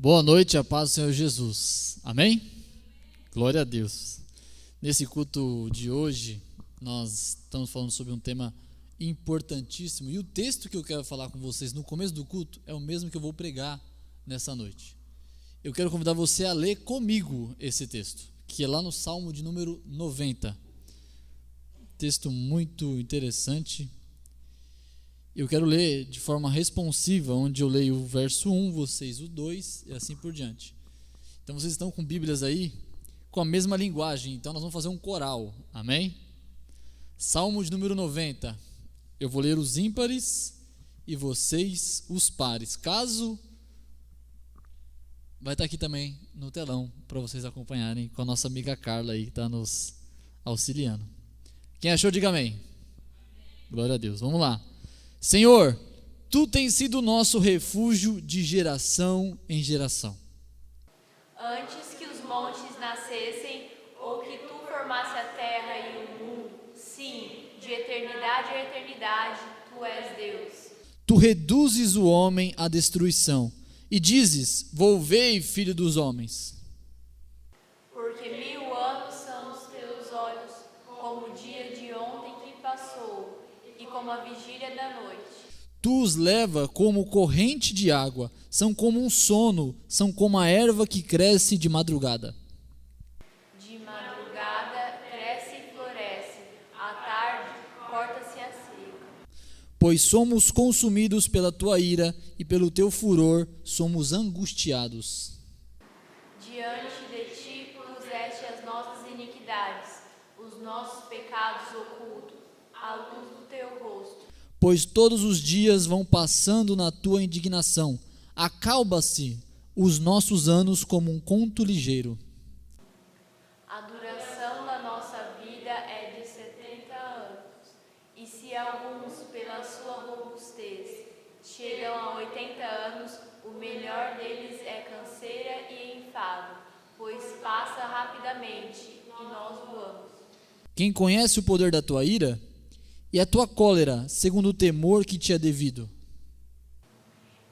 Boa noite, a paz do Senhor Jesus. Amém? Glória a Deus. Nesse culto de hoje, nós estamos falando sobre um tema importantíssimo. E o texto que eu quero falar com vocês no começo do culto é o mesmo que eu vou pregar nessa noite. Eu quero convidar você a ler comigo esse texto, que é lá no Salmo de número 90. Texto muito interessante. Eu quero ler de forma responsiva, onde eu leio o verso 1, vocês o 2 e assim por diante. Então vocês estão com Bíblias aí, com a mesma linguagem, então nós vamos fazer um coral, amém? Salmo de número 90, eu vou ler os ímpares e vocês os pares. Caso, vai estar aqui também no telão, para vocês acompanharem com a nossa amiga Carla aí, que está nos auxiliando. Quem achou, diga amém. Glória a Deus, vamos lá. Senhor, Tu tens sido o nosso refúgio de geração em geração. Antes que os montes nascessem, ou que Tu formasse a terra e o mundo, sim, de eternidade a eternidade, Tu és Deus. Tu reduzes o homem à destruição, e dizes, volvei, filho dos homens. Porque 1000 anos são os Teus olhos, como o dia de ontem que passou, e como a vigília da noite. Tu os leva como corrente de água, são como um sono, são como a erva que cresce de madrugada. De madrugada cresce e floresce, à tarde corta-se a seca. Pois somos consumidos pela Tua ira, e pelo Teu furor somos angustiados. Diante de Ti puseste as nossas iniquidades, os nossos pecados ocultos, à luz do Teu rosto. Pois todos os dias vão passando na Tua indignação, acalma-se os nossos anos como um conto ligeiro. A duração da nossa vida é de 70 anos, e se alguns, pela sua robustez, chegam a 80 anos, o melhor deles é canseira e enfado, pois passa rapidamente e nós voamos. Quem conhece o poder da Tua ira e a Tua cólera, segundo o temor que te é devido.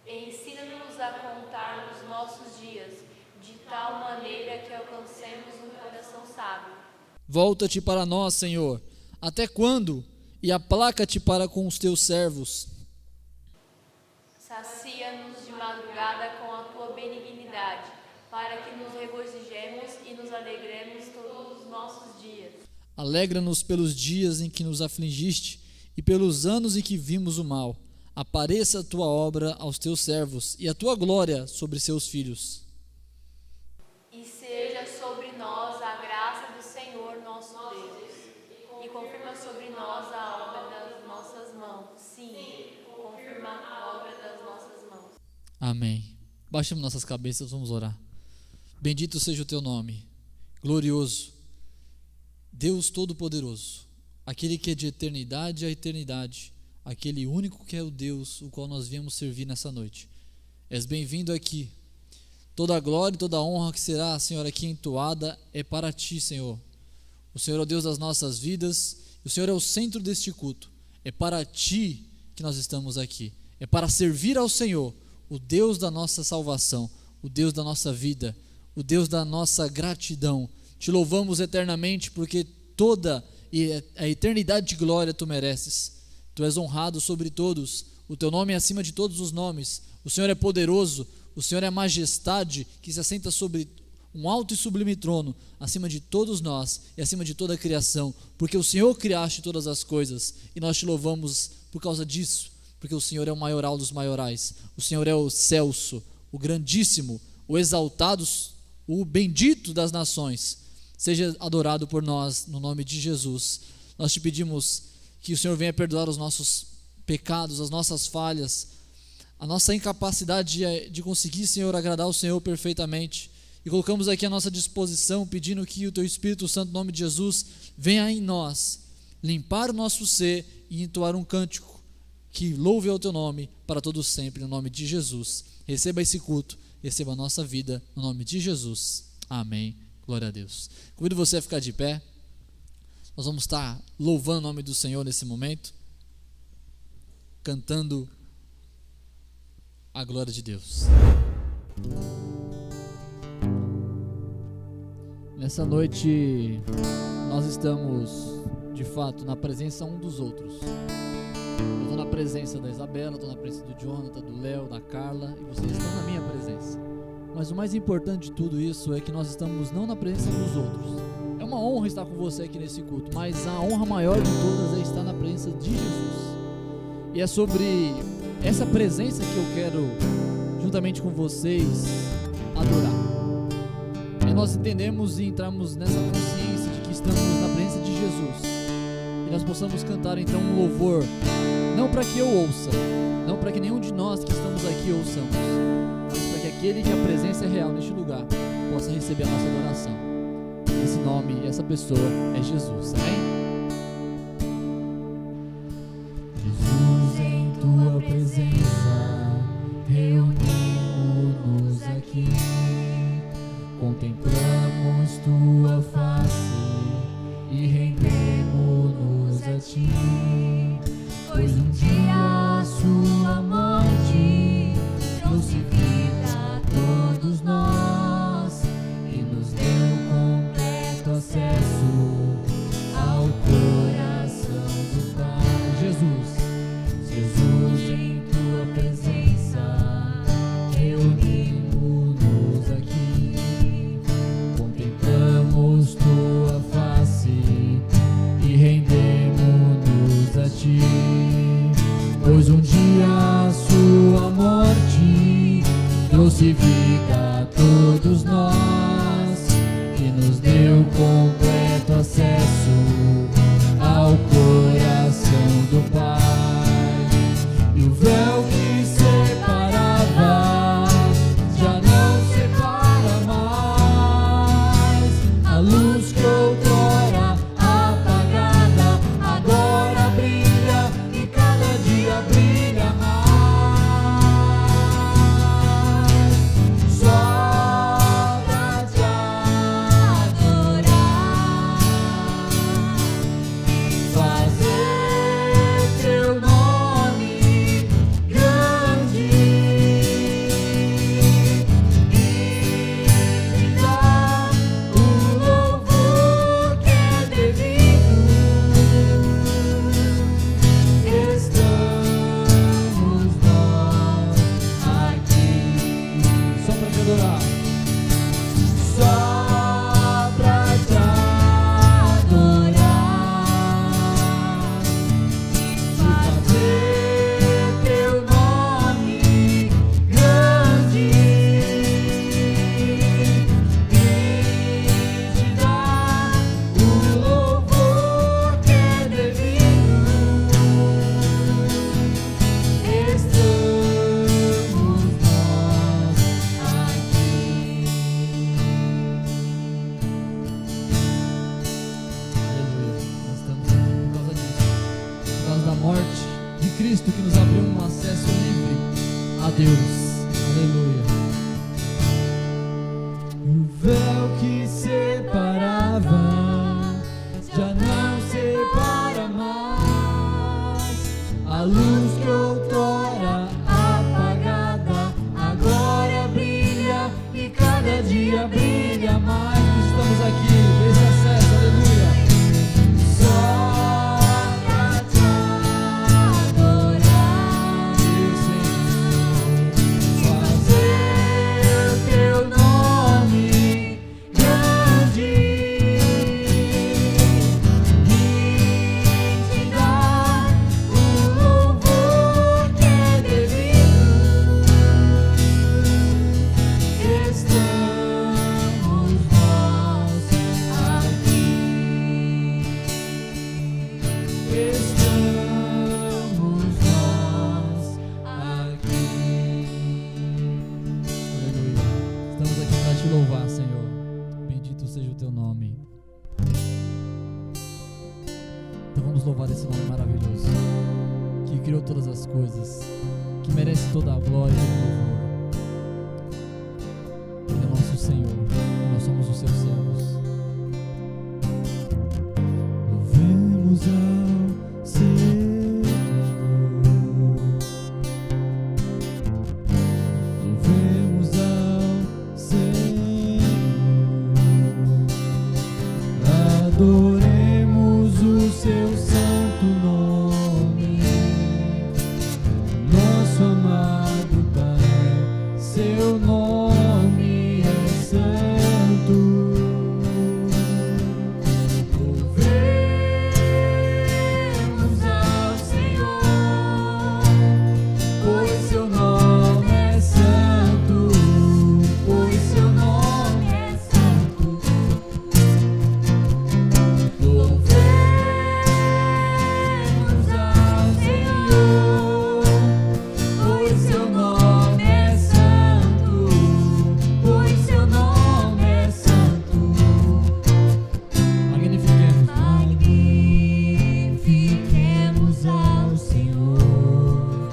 Ensina-nos a contar os nossos dias, de tal maneira que alcancemos um coração sábio. Volta-te para nós, Senhor. Até quando? E aplaca-te para com os Teus servos. Sacia-nos de madrugada com a Tua benignidade, para que nos regozijemos e nos alegremos todos os nossos dias. Alegra-nos pelos dias em que nos afligiste e pelos anos em que vimos o mal. Apareça a Tua obra aos Teus servos e a Tua glória sobre seus filhos. E seja sobre nós a graça do Senhor nosso Deus, e confirma sobre nós a obra das nossas mãos. Sim, confirma a obra das nossas mãos. Amém. Baixemos nossas cabeças, vamos orar. Bendito seja o Teu nome, glorioso, Deus Todo-Poderoso, aquele que é de eternidade a eternidade, aquele único que é o Deus, o qual nós viemos servir nessa noite. És bem-vindo aqui. Toda a glória e toda a honra que será, Senhor, aqui entoada é para Ti, Senhor. O Senhor é o Deus das nossas vidas, e o Senhor é o centro deste culto. É para Ti que nós estamos aqui. É para servir ao Senhor, o Deus da nossa salvação, o Deus da nossa vida, o Deus da nossa gratidão. Te louvamos eternamente porque toda a eternidade de glória Tu mereces. Tu és honrado sobre todos, o Teu nome é acima de todos os nomes. O Senhor é poderoso, o Senhor é a majestade que se assenta sobre um alto e sublime trono, acima de todos nós e acima de toda a criação, porque o Senhor criaste todas as coisas e nós Te louvamos por causa disso, porque o Senhor é o maioral dos maiorais, o Senhor é o Celso, o grandíssimo, o exaltado, o bendito das nações. Seja adorado por nós, no nome de Jesus. Nós Te pedimos que o Senhor venha perdoar os nossos pecados, as nossas falhas, a nossa incapacidade de conseguir, Senhor, agradar o Senhor perfeitamente. E colocamos aqui à nossa disposição, pedindo que o Teu Espírito Santo, no nome de Jesus, venha em nós, limpar o nosso ser e entoar um cântico que louve ao Teu nome para todos sempre, no nome de Jesus. Receba esse culto, receba a nossa vida, no nome de Jesus. Amém. Glória a Deus. Convido você a ficar de pé. Nós vamos estar louvando o nome do Senhor nesse momento, cantando a glória de Deus. Nessa noite nós estamos de fato na presença um dos outros. Eu estou na presença da Isabela, estou na presença do Jonathan, do Léo, da Carla, e vocês estão na minha presença. Mas o mais importante de tudo isso é que nós estamos não na presença dos outros. É uma honra estar com você aqui nesse culto, mas a honra maior de todas é estar na presença de Jesus. E é sobre essa presença que eu quero, juntamente com vocês, adorar. E nós entendemos e entramos nessa consciência de que estamos na presença de Jesus. E nós possamos cantar então um louvor, não para que eu ouça, não para que nenhum de nós que estamos aqui ouçamos, mas para que aquele que a presença é real neste lugar possa receber a nossa adoração. Esse nome e essa pessoa é Jesus, amém? Jesus, em tua presença, reunimos-nos aqui, contemplamos tua face e rendemos-nos a ti, pois um dia a sua morte trouxe vida a todos nós e nos deu completo acesso ao coração do Pai. Jesus, em tua presença, reunimos-nos aqui, contemplamos tua face e rendemos-nos a ti, pois um dia a sua morte trouxe vida a todos nós e nos deu completo acesso ao coração do Pai. E o véu que separava já não separa mais. A luz que outrora apagada agora brilha e cada dia brilha mais. Só pra te adorar e fazer teu nome grande e te dar o louvor que é devido. Estamos nós aqui Só para te adorar. só pra te adorar e fazer teu nome grande e te dar o louvor que é devido. Estamos nós aqui. Aleluia. Nós estamos aqui por causa disso. Por causa da morte de Cristo que nos abriu um acesso livre a Deus. Aleluia. O véu que separava já não separa mais. A luz que outrora apagada agora brilha e cada dia brilha mais. Estamos aqui, esse acesso, aleluia. Só pra te adorar, fazer teu nome grande e te dar o louvor que é devido. Estamos nós aqui. Estamos nós aqui. Aleluia. Estamos aqui para te louvar, Senhor. Bendito seja o teu nome. Então vamos louvar esse nome maravilhoso, que criou todas as coisas, que merece toda a glória e o louvor. Ele é o nosso Senhor, nós somos os seus servos. Louvemos ao Senhor. Louvemos ao Senhor. adoremos o seu santo nome, nosso amado Pai, seu nome é santo. Louvemos ao Senhor, pois seu nome é santo, pois seu nome é santo. Louvemos ao Senhor, pois seu nome é santo, pois seu nome é santo. Magnifiquemos, magnifiquemos ao Senhor,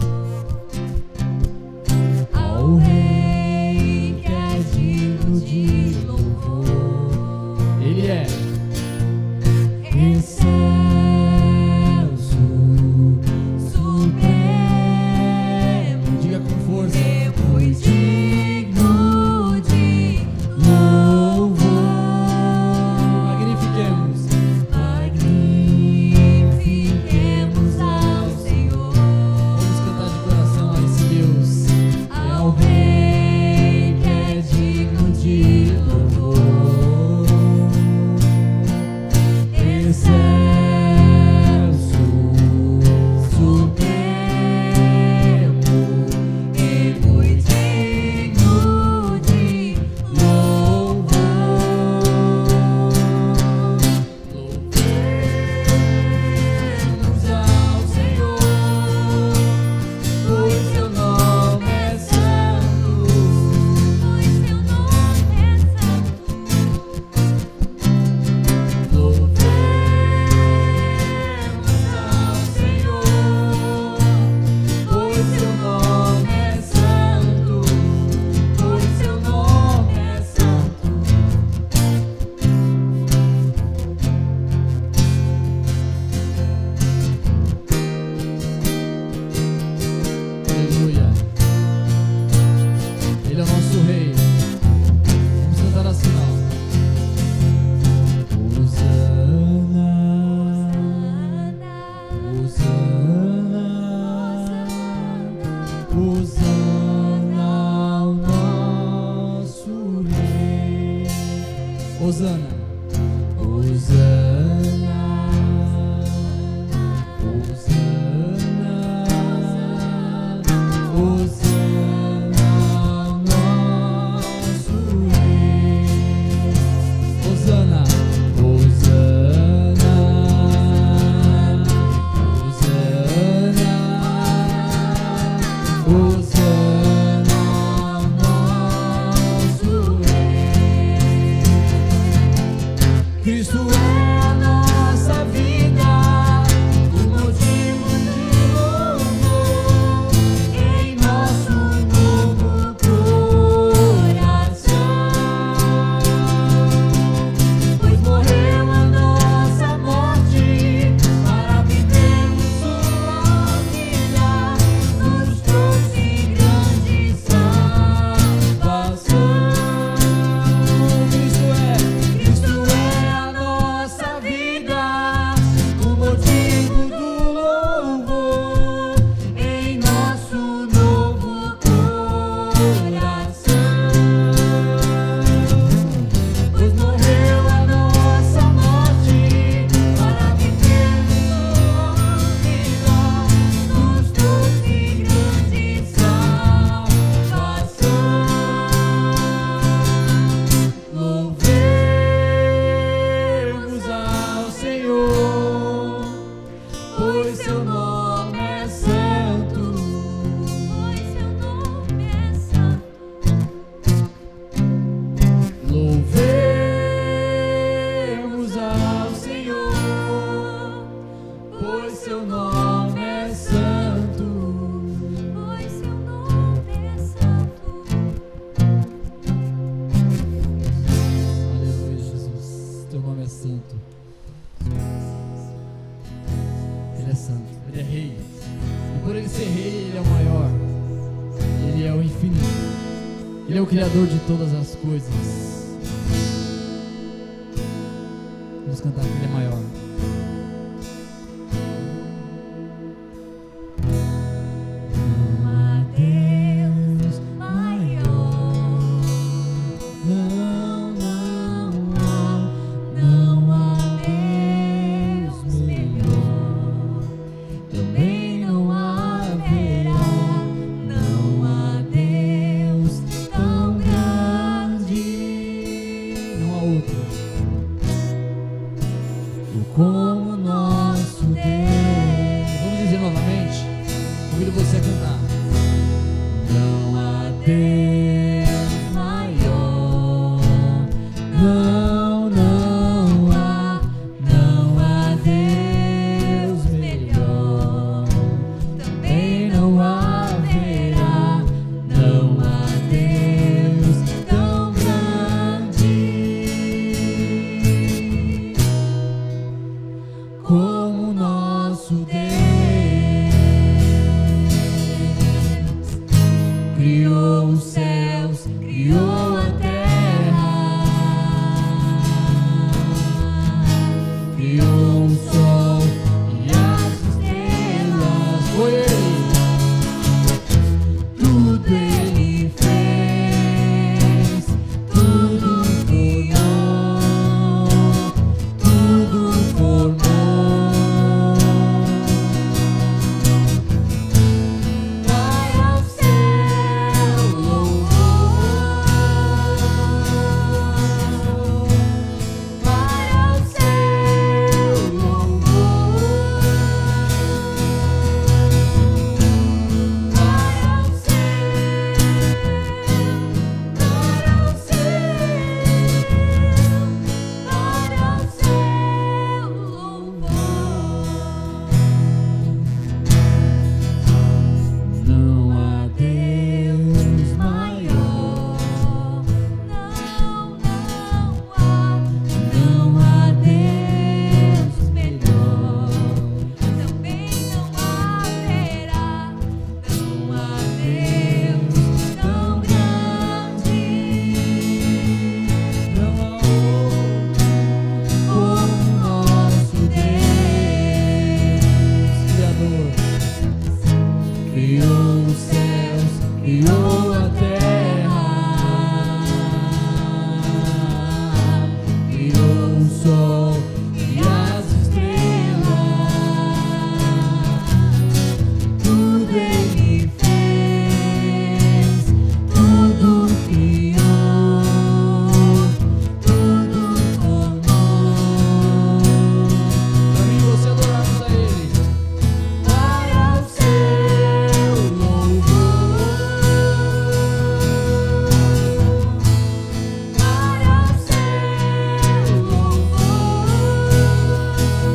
ao Rei que é digno de louvor. Ele é excelso, supremo, diga com força, pois digno de louvor. Magnifiquemos, magnifiquemos ao Senhor. Vamos cantar de coração a esse Deus. É o Rei que é digno de louvor. Excelso, supremo e muito digno de louvor. Louvemos ao Senhor, pois seu nome é santo, pois seu nome é santo. Louvemos ao Senhor, pois seu nome é santo, pois seu nome é santo. Aleluia. Ele é o nosso Rei. Vamos cantar assim, ó. Hosana, Hosana, Hosana ao nosso Rei. Hosana, Hosana, Hosana, Hosana ao nosso Rei. Hosana, Hosana, Hosana, Hosana ao nosso Rei. Cristo é a nossa vida, o motivo de louvor em nosso novo coração. Pois morreu a nossa morte para vivermos sua vida, nos trouxe grande salvação. Cristo é a nossa vida, o motivo do louvor em nosso novo coração. Pois morreu a nossa morte para vivermos sua vida, nos trouxe grande salvação. Louvemos ao Senhor, pois seu nome é santo, pois seu nome é santo. Louvemos ao Senhor, pois seu nome é santo, pois seu nome é santo. Aleluia, Jesus, teu nome é santo. Ele é santo, ele é Rei. E por ele ser Rei, ele é o maior. Ele é o infinito. Ele é o Criador de todas as coisas. Vamos cantar que Ele é maior. Não há Deus maior. Não há Deus melhor. Também não haverá. Não há Deus tão grande. Não há outro Como nosso Deus. Vamos dizer novamente. Convido você a cantar. Não há Deus maior. Não há Deus melhor. Também não haverá. Não há Deus tão grande como nosso Deus. Criou os céus, criou a terra, criou o sol e as estrelas. Foi Ele. Tudo Ele fez, tudo formou. Vai ao céu, louvor. Vai ao céu, louvor. Vai ao céu, louvor. Não há Deus maior. Não há Deus melhor. Também não haverá. Não há Deus tão grande. Não há outro como nosso Deus. Criador. Criou os céus, criou a terra, criou o sol e as estrelas. Tudo Ele fez, tudo criou, tudo formou. Para mim, você adorarmos a Ele. Vai ao céu, louvor. Vai ao céu, louvor. Vai ao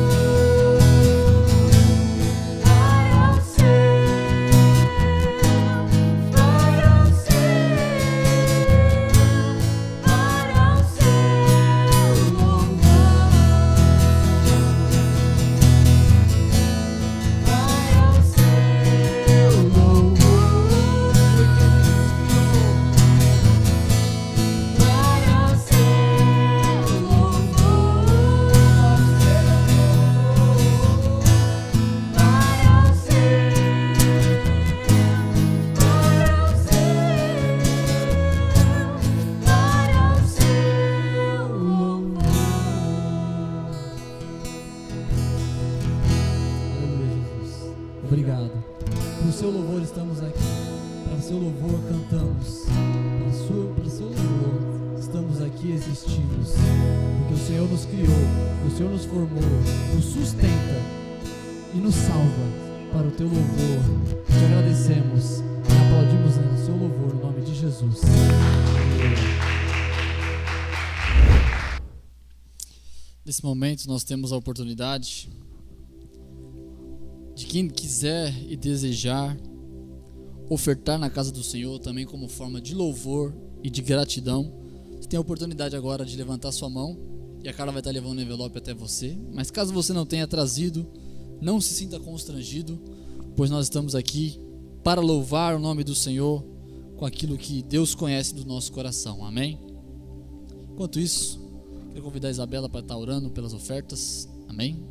Obrigado. Por seu louvor estamos aqui. Para seu louvor cantamos. Para seu louvor estamos aqui existindo. Porque o Senhor nos criou, o Senhor nos formou, nos sustenta e nos salva para o teu louvor. Te agradecemos e aplaudimos o seu louvor no nome de Jesus. Nesse momento nós temos a oportunidade de quem quiser e desejar ofertar na casa do Senhor também como forma de louvor e de gratidão. Você tem a oportunidade agora de levantar sua mão e a Carla vai estar levando o envelope até você. Mas caso você não tenha trazido, não se sinta constrangido, pois nós estamos aqui para louvar o nome do Senhor com aquilo que Deus conhece do nosso coração. Amém? Enquanto isso, Quero convidar a Isabela para estar orando pelas ofertas. Amém?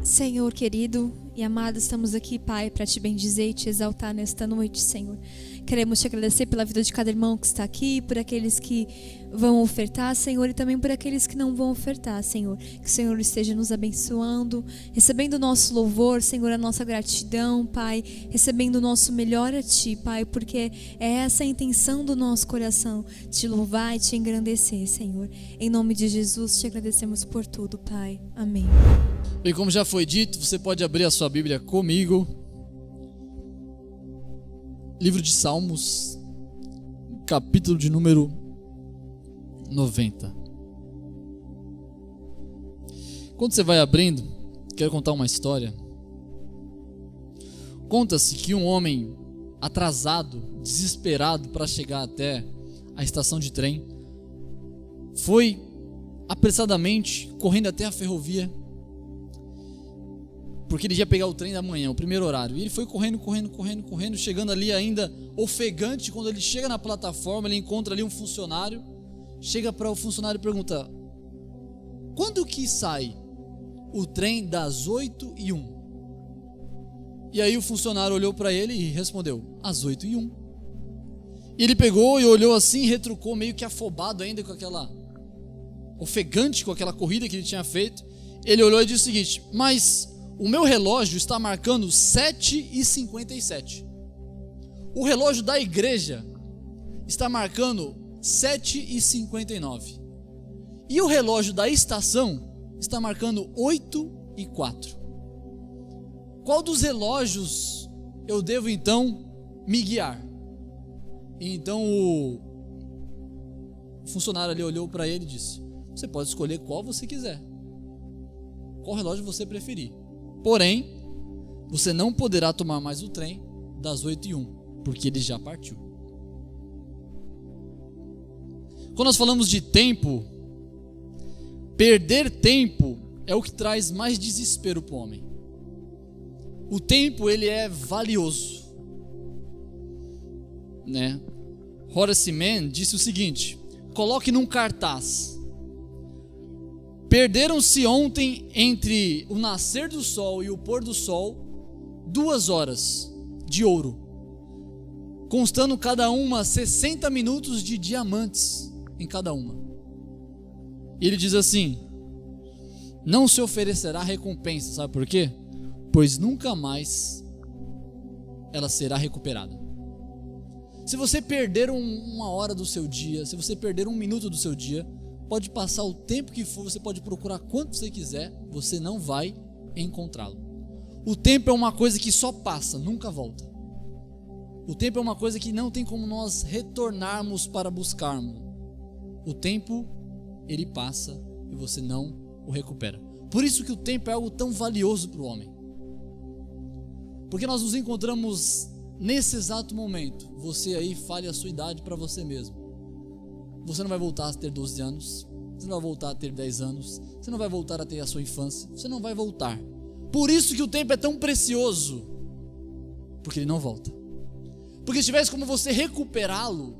Senhor querido e amado, estamos aqui, Pai, para te bendizer e te exaltar nesta noite, Senhor. Queremos te agradecer pela vida de cada irmão que está aqui, por aqueles que vão ofertar, Senhor, e também por aqueles que não vão ofertar, Senhor. Que o Senhor esteja nos abençoando, recebendo o nosso louvor, Senhor, a nossa gratidão, Pai, recebendo o nosso melhor a Ti, Pai, porque é essa a intenção do nosso coração, te louvar e te engrandecer, Senhor. Em nome de Jesus, te agradecemos por tudo, Pai. Amém. Bem, como já foi dito, você pode abrir a sua Bíblia comigo. Livro de Salmos, capítulo de número 90. Quando você vai abrindo, quero contar uma história. Conta-se que um homem atrasado, desesperado para chegar até a estação de trem, foi apressadamente correndo até a ferrovia, porque ele ia pegar o trem da manhã, o primeiro horário. E ele foi correndo, chegando ali ainda ofegante. Quando ele chega na plataforma, ele encontra ali um funcionário. Chega para o funcionário e pergunta: quando que sai o trem das 8h01? E aí o funcionário olhou para ele e respondeu: às 8h01. E ele pegou e olhou assim, retrucou, meio que afobado ainda com aquela, ofegante com aquela corrida que ele tinha feito. Ele olhou e disse o seguinte: mas o meu relógio está marcando 7h57. O relógio da igreja está marcando 7h59. E o relógio da estação está marcando 8h04. Qual dos relógios eu devo então me guiar? E então o funcionário ali olhou para ele e disse: você pode escolher qual você quiser, qual relógio você preferir. Porém, você não poderá tomar mais o trem das 8h01, porque ele já partiu. Quando nós falamos de tempo, perder tempo é o que traz mais desespero para o homem. O tempo, ele é valioso, né? Horace Mann disse o seguinte: coloque num cartaz: perderam-se ontem entre o nascer do sol e o pôr do sol 2 horas de ouro, constando cada uma 60 minutos de diamantes em cada uma. E ele diz assim: não se oferecerá recompensa. Sabe por quê? Pois nunca mais ela será recuperada. Se você perder uma hora do seu dia, se você perder 1 minuto do seu dia, pode passar o tempo que for, você pode procurar quanto você quiser, você não vai encontrá-lo. O tempo é uma coisa que só passa, nunca volta. O tempo é uma coisa que não tem como nós retornarmos para buscarmos. O tempo, ele passa e você não o recupera. Por isso que o tempo é algo tão valioso para o homem. Porque nós nos encontramos nesse exato momento. Você aí fale a sua idade para você mesmo. Você não vai voltar a ter 12 anos, você não vai voltar a ter 10 anos, você não vai voltar a ter a sua infância, você não vai voltar. Por isso que o tempo é tão precioso, porque ele não volta. Porque se tivesse como você recuperá-lo,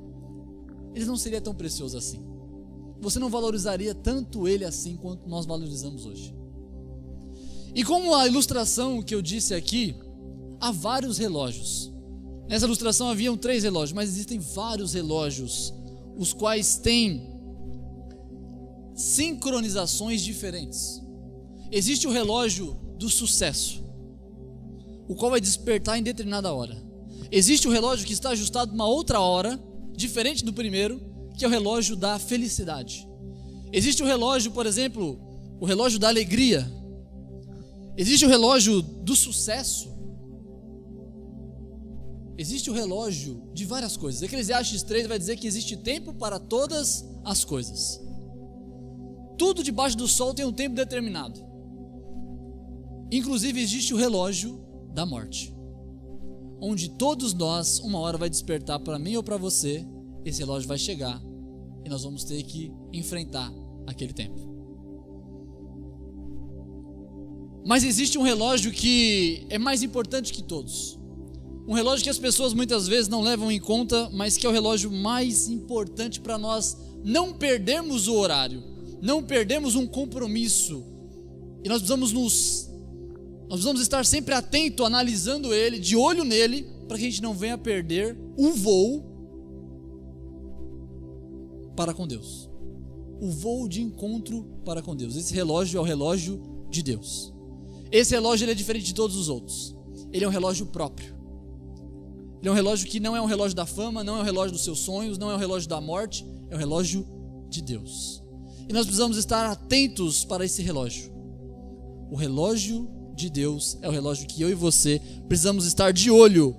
ele não seria tão precioso assim. Você não valorizaria tanto ele assim quanto nós valorizamos hoje. E como a ilustração que eu disse aqui, há vários relógios. Nessa ilustração haviam 3 relógios, mas existem vários relógios, os quais têm sincronizações diferentes. Existe o relógio do sucesso, o qual vai despertar em determinada hora. Existe o relógio que está ajustado uma outra hora, diferente do primeiro, que é o relógio da felicidade. Existe o relógio, por exemplo, o relógio da alegria. Existe o relógio do sucesso. Existe o relógio de várias coisas. Eclesiastes 3 vai dizer que existe tempo para todas as coisas. Tudo debaixo do sol tem um tempo determinado. Inclusive existe o relógio da morte, onde todos nós, uma hora vai despertar para mim ou para você. Esse relógio vai chegar e nós vamos ter que enfrentar aquele tempo. Mas existe um relógio que é mais importante que todos. Um relógio que as pessoas muitas vezes não levam em conta, mas que é o relógio mais importante para nós não perdermos o horário, não perdemos um compromisso. E nós precisamos estar sempre atento, analisando ele, de olho nele, para que a gente não venha perder o voo para com Deus. O voo de encontro para com Deus. Esse relógio é o relógio de Deus. Esse relógio ele é diferente de todos os outros. Ele é um relógio próprio. Ele é um relógio que não é um relógio da fama, não é um relógio dos seus sonhos, não é um relógio da morte, é um relógio de Deus. E nós precisamos estar atentos para esse relógio. O relógio de Deus é o relógio que eu e você precisamos estar de olho,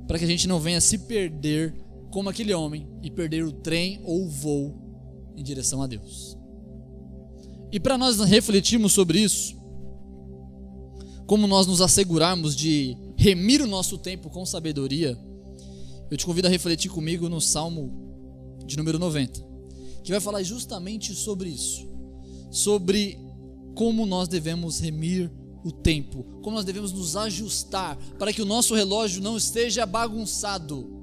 para que a gente não venha se perder como aquele homem e perder o trem ou o voo em direção a Deus. E para nós refletirmos sobre isso, como nós nos assegurarmos de remir o nosso tempo com sabedoria, eu te convido a refletir comigo no Salmo de número 90, que vai falar justamente sobre isso, sobre como nós devemos remir o tempo, como nós devemos nos ajustar para que o nosso relógio não esteja bagunçado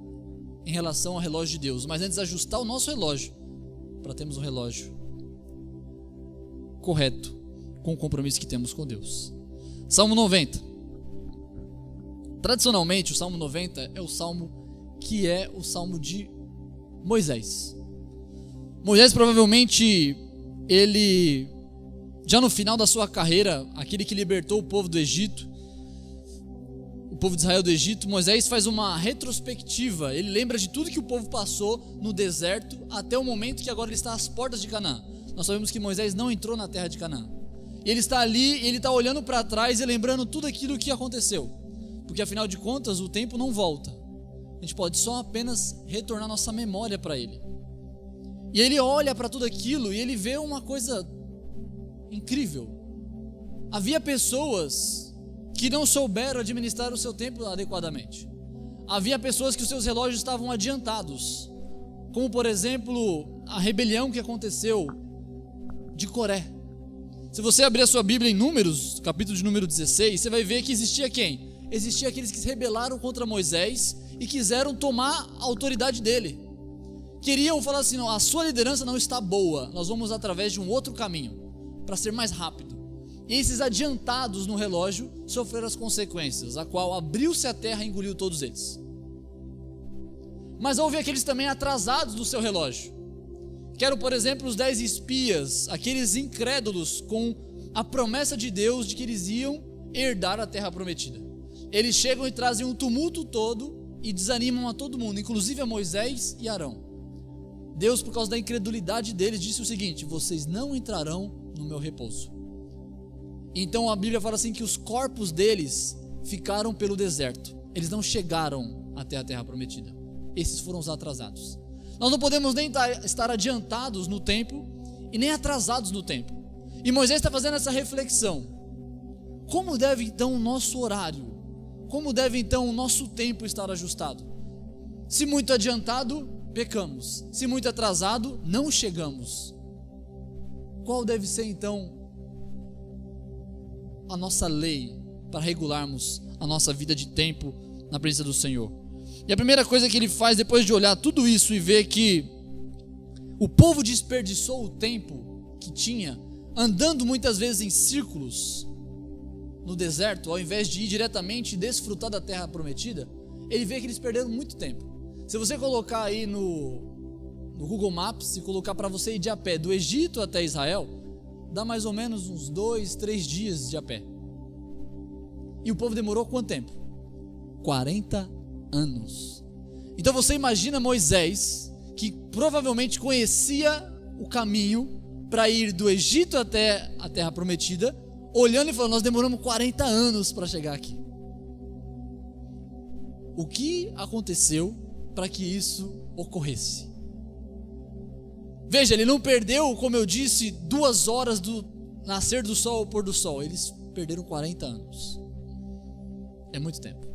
em relação ao relógio de Deus, mas antes ajustar o nosso relógio para termos um relógio correto com o compromisso que temos com Deus. Salmo 90. Tradicionalmente, o Salmo 90 é o salmo que é o salmo de Moisés. Moisés provavelmente, ele, já no final da sua carreira, aquele que libertou o povo do Egito, o povo de Israel do Egito, Moisés faz uma retrospectiva, ele lembra de tudo que o povo passou no deserto, até o momento que agora ele está às portas de Canaã. Nós sabemos que Moisés não entrou na terra de Canaã. E ele está ali, ele está olhando para trás e lembrando tudo aquilo que aconteceu. Porque afinal de contas, o tempo não volta. A gente pode só apenas retornar nossa memória para ele. E ele olha para tudo aquilo e ele vê uma coisa incrível. Havia pessoas que não souberam administrar o seu tempo adequadamente. Havia pessoas que os seus relógios estavam adiantados. Como por exemplo, a rebelião que aconteceu de Coré. Se você abrir a sua Bíblia em Números, capítulo de número 16, você vai ver que existia quem? Existia aqueles que se rebelaram contra Moisés e quiseram tomar a autoridade dele. Queriam falar assim, não, a sua liderança não está boa, nós vamos através de um outro caminho, para ser mais rápido. E esses adiantados no relógio sofreram as consequências, a qual abriu-se a terra e engoliu todos eles. Mas houve aqueles também atrasados no seu relógio. Quero, por exemplo, os 10 espias, aqueles incrédulos com a promessa de Deus de que eles iam herdar a terra prometida. Eles chegam e trazem um tumulto todo e desanimam a todo mundo, inclusive a Moisés e Arão. Deus, por causa da incredulidade deles, disse o seguinte: vocês não entrarão no meu repouso. Então a Bíblia fala assim que os corpos deles ficaram pelo deserto. Eles não chegaram até a terra prometida. Esses foram os atrasados. Nós não podemos nem estar adiantados no tempo e nem atrasados no tempo. E Moisés está fazendo essa reflexão. Como deve então o nosso horário? Como deve então o nosso tempo estar ajustado? Se muito adiantado, pecamos. Se muito atrasado, não chegamos. Qual deve ser então a nossa lei para regularmos a nossa vida de tempo na presença do Senhor? E a primeira coisa que ele faz depois de olhar tudo isso e ver que o povo desperdiçou o tempo que tinha, andando muitas vezes em círculos no deserto, ao invés de ir diretamente e desfrutar da terra prometida, ele vê que eles perderam muito tempo. Se você colocar aí no Google Maps e colocar para você ir de a pé do Egito até Israel, dá mais ou menos uns 2, 3 dias de a pé. E o povo demorou quanto tempo? 40 anos. Então você imagina Moisés, que provavelmente conhecia o caminho para ir do Egito até a terra prometida, olhando e falando: nós demoramos 40 anos para chegar aqui. O que aconteceu para que isso ocorresse? Veja, ele não perdeu, como eu disse, 2 horas do nascer do sol ao pôr do sol. Eles perderam 40 anos. É muito tempo.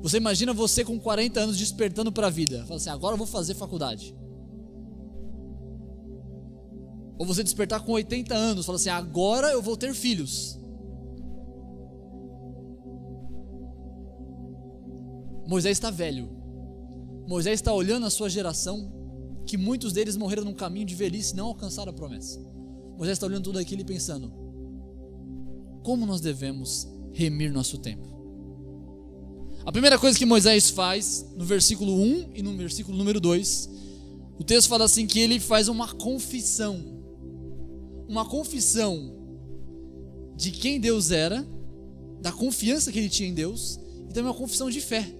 Você imagina você com 40 anos despertando para a vida. Fala assim: agora eu vou fazer faculdade. Ou você despertar com 80 anos. Fala assim: agora eu vou ter filhos. Moisés está velho. Moisés está olhando a sua geração, que muitos deles morreram num caminho de velhice e não alcançaram a promessa. Moisés está olhando tudo aquilo e pensando: como nós devemos remir nosso tempo? A primeira coisa que Moisés faz, no versículo 1 e no versículo número 2, o texto fala assim que ele faz uma confissão de quem Deus era, da confiança que ele tinha em Deus, e também uma confissão de fé.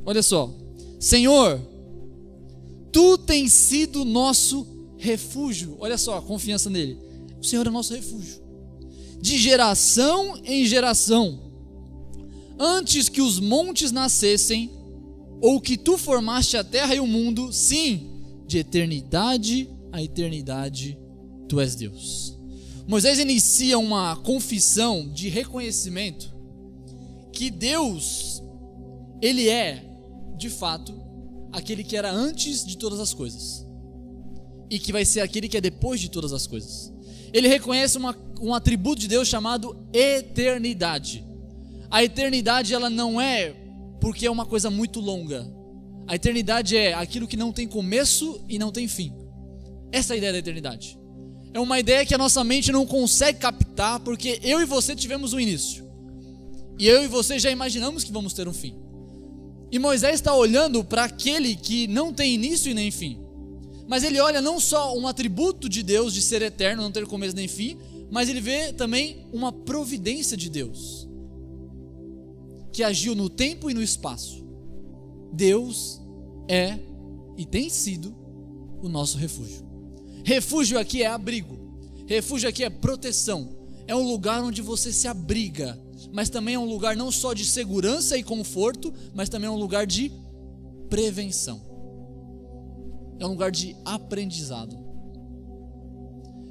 Olha só: Senhor, Tu tens sido nosso refúgio. Olha só a confiança nele. O Senhor é nosso refúgio, de geração em geração. Antes que os montes nascessem, ou que Tu formaste a terra e o mundo, sim, de eternidade a eternidade, Tu és Deus. Moisés inicia uma confissão de reconhecimento que Deus, Ele é, de fato, aquele que era antes de todas as coisas e que vai ser aquele que é depois de todas as coisas. Ele reconhece um atributo de Deus chamado eternidade. A eternidade, ela não é porque é uma coisa muito longa. A eternidade é aquilo que não tem começo e não tem fim. Essa é a ideia da eternidade. É uma ideia que a nossa mente não consegue captar, porque eu e você tivemos um início, e eu e você já imaginamos que vamos ter um fim. E Moisés está olhando para aquele que não tem início e nem fim, mas ele olha não só um atributo de Deus de ser eterno, não ter começo nem fim, mas ele vê também uma providência de Deus que agiu no tempo e no espaço. Deus é e tem sido o nosso refúgio. Refúgio aqui é abrigo, refúgio aqui é proteção, é um lugar onde você se abriga, mas também é um lugar não só de segurança e conforto, mas também é um lugar de prevenção, é um lugar de aprendizado.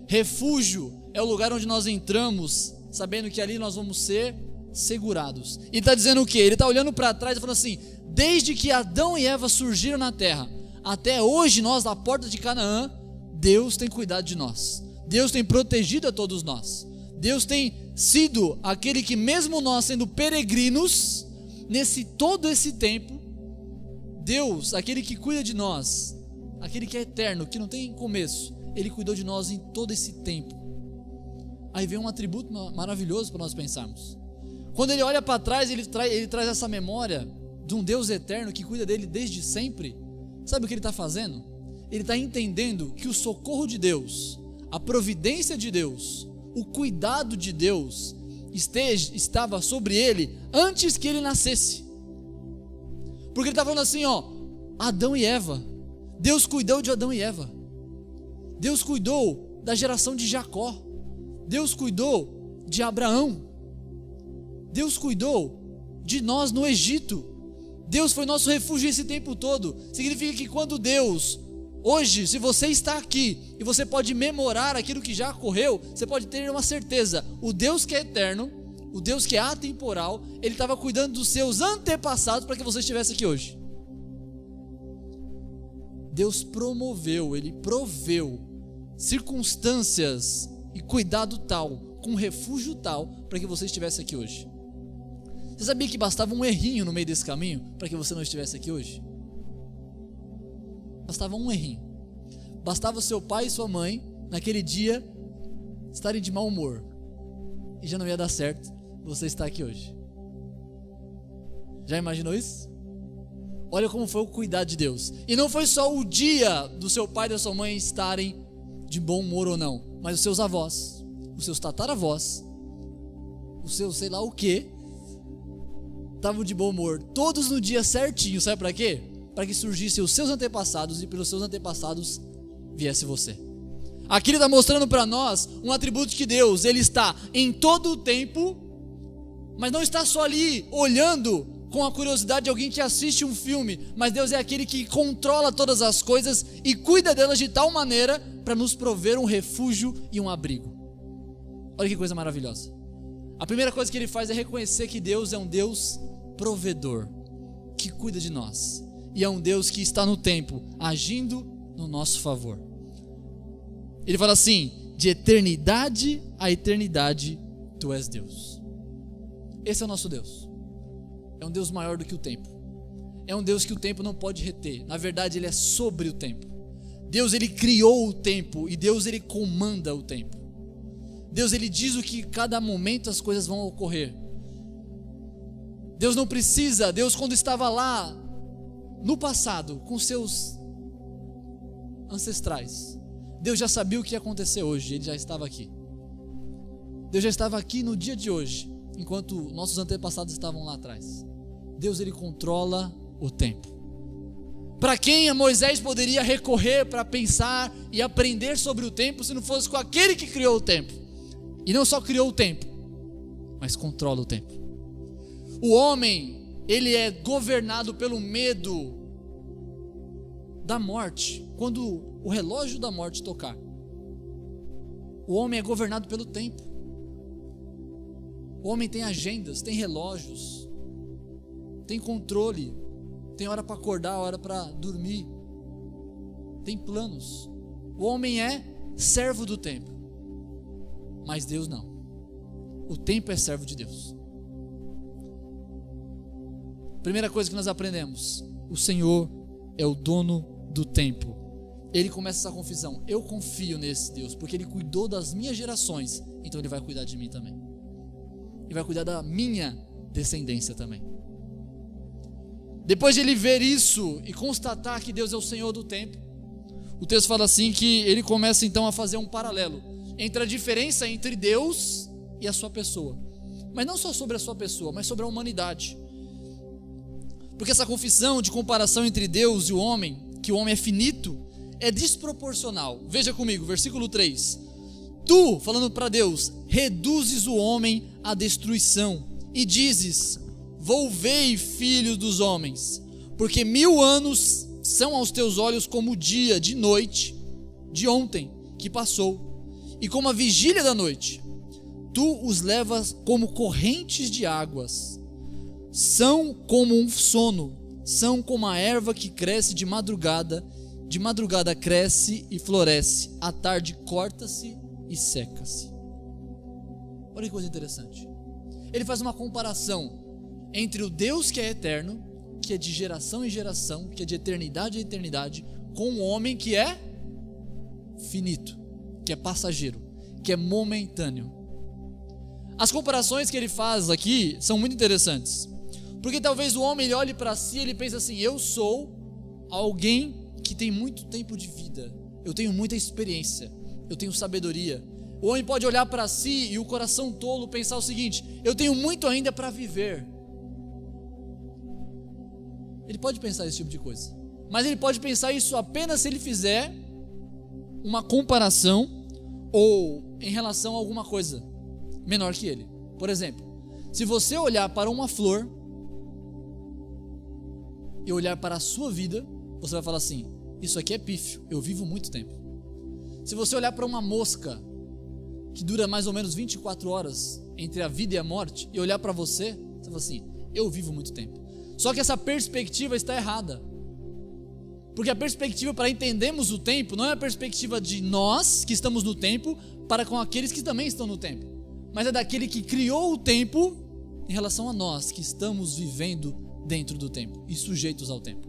Refúgio é o lugar onde nós entramos sabendo que ali nós vamos ser segurados. E está dizendo o quê? Ele está olhando para trás e falando assim: desde que Adão e Eva surgiram na terra, até hoje nós na porta de Canaã, Deus tem cuidado de nós, Deus tem protegido a todos nós, Deus tem sido aquele que, mesmo nós sendo peregrinos, todo esse tempo, Deus, aquele que cuida de nós, aquele que é eterno, que não tem começo, Ele cuidou de nós em todo esse tempo. Aí vem um atributo maravilhoso para nós pensarmos. Quando ele olha para trás, ele traz essa memória de um Deus eterno que cuida dele desde sempre. Sabe o que ele está fazendo? Ele está entendendo que o socorro de Deus, a providência de Deus, o cuidado de Deus estava sobre ele antes que ele nascesse. Porque ele está falando assim, Adão e Eva, Deus cuidou de Adão e Eva, Deus cuidou da geração de Jacó, Deus cuidou de Abraão, Deus cuidou de nós no Egito, Deus foi nosso refúgio esse tempo todo. Significa que quando Deus, hoje, se você está aqui e você pode memorar aquilo que já ocorreu, você pode ter uma certeza: o Deus que é eterno, o Deus que é atemporal, Ele estava cuidando dos seus antepassados para que você estivesse aqui hoje. Deus promoveu, Ele proveu circunstâncias e cuidado tal, com refúgio tal, para que você estivesse aqui hoje. Você sabia que bastava um errinho no meio desse caminho para que você não estivesse aqui hoje? Bastava um errinho. Bastava o seu pai e sua mãe, naquele dia, estarem de mau humor, e já não ia dar certo você estar aqui hoje. Já imaginou isso? Olha como foi o cuidado de Deus. E não foi só o dia do seu pai e da sua mãe estarem de bom humor ou não, mas os seus avós, os seus tataravós, os seus sei lá o que, estavam de bom humor, todos no dia certinho. Sabe para quê? Para que surgissem os seus antepassados e pelos seus antepassados viesse você. Aqui ele está mostrando para nós um atributo de que Deus, Ele está em todo o tempo, mas não está só ali olhando com a curiosidade de alguém que assiste um filme, mas Deus é aquele que controla todas as coisas e cuida delas de tal maneira para nos prover um refúgio e um abrigo. Olha que coisa maravilhosa. A primeira coisa que Ele faz é reconhecer que Deus é um Deus provedor, que cuida de nós, e é um Deus que está no tempo, agindo no nosso favor. Ele fala assim: de eternidade a eternidade, Tu és Deus. Esse é o nosso Deus. É um Deus maior do que o tempo. É um Deus que o tempo não pode reter. Na verdade, Ele é sobre o tempo. Deus, ele criou o tempo, e Deus, ele comanda o tempo. Deus, ele diz o que cada momento as coisas vão ocorrer. Deus não precisa, Deus quando estava lá no passado com seus ancestrais, Deus já sabia o que ia acontecer hoje, ele já estava aqui. Deus já estava aqui no dia de hoje, enquanto nossos antepassados estavam lá atrás. Deus, ele controla o tempo. Para quem a Moisés poderia recorrer para pensar e aprender sobre o tempo, se não fosse com aquele que criou o tempo? E não só criou o tempo, mas controla o tempo. O homem, ele é governado pelo medo da morte. Quando o relógio da morte tocar, o homem é governado pelo tempo. O homem tem agendas, tem relógios, tem controle, tem hora para acordar, hora para dormir, tem planos. O homem é servo do tempo, mas Deus não. O tempo é servo de Deus. Primeira coisa que nós aprendemos: o Senhor é o dono do tempo. Ele começa essa confissão: eu confio nesse Deus, porque Ele cuidou das minhas gerações, então Ele vai cuidar de mim também. Ele vai cuidar da minha descendência também. Depois de ele ver isso e constatar que Deus é o Senhor do tempo, o texto fala assim que ele começa então a fazer um paralelo entre a diferença entre Deus e a sua pessoa. Mas não só sobre a sua pessoa, mas sobre a humanidade. Porque essa confissão de comparação entre Deus e o homem, que o homem é finito, é desproporcional. Veja comigo, versículo 3. Tu, falando para Deus, reduzes o homem à destruição e dizes: volvei, filhos dos homens, porque 1000 anos são aos teus olhos como o dia de noite de ontem que passou, e como a vigília da noite. Tu os levas como correntes de águas, são como um sono, são como a erva que cresce de madrugada cresce e floresce, à tarde corta-se e seca-se. Olha que coisa interessante. Ele faz uma comparação entre o Deus que é eterno, que é de geração em geração, que é de eternidade em eternidade, com o homem que é finito, que é passageiro, que é momentâneo. As comparações que ele faz aqui são muito interessantes, porque talvez o homem ele olhe para si e ele pense assim: eu sou alguém que tem muito tempo de vida, eu tenho muita experiência, eu tenho sabedoria. O homem pode olhar para si e o coração tolo pensar o seguinte: eu tenho muito ainda para viver. Ele pode pensar esse tipo de coisa, mas ele pode pensar isso apenas se ele fizer uma comparação ou em relação a alguma coisa menor que ele. Por exemplo, se você olhar para uma flor e olhar para a sua vida, você vai falar assim: isso aqui é pífio, eu vivo muito tempo. Se você olhar para uma mosca que dura mais ou menos 24 horas entre a vida e a morte, e olhar para você, você fala assim: eu vivo muito tempo. Só que essa perspectiva está errada, porque a perspectiva para entendermos o tempo não é a perspectiva de nós que estamos no tempo para com aqueles que também estão no tempo, mas é daquele que criou o tempo em relação a nós que estamos vivendo dentro do tempo e sujeitos ao tempo.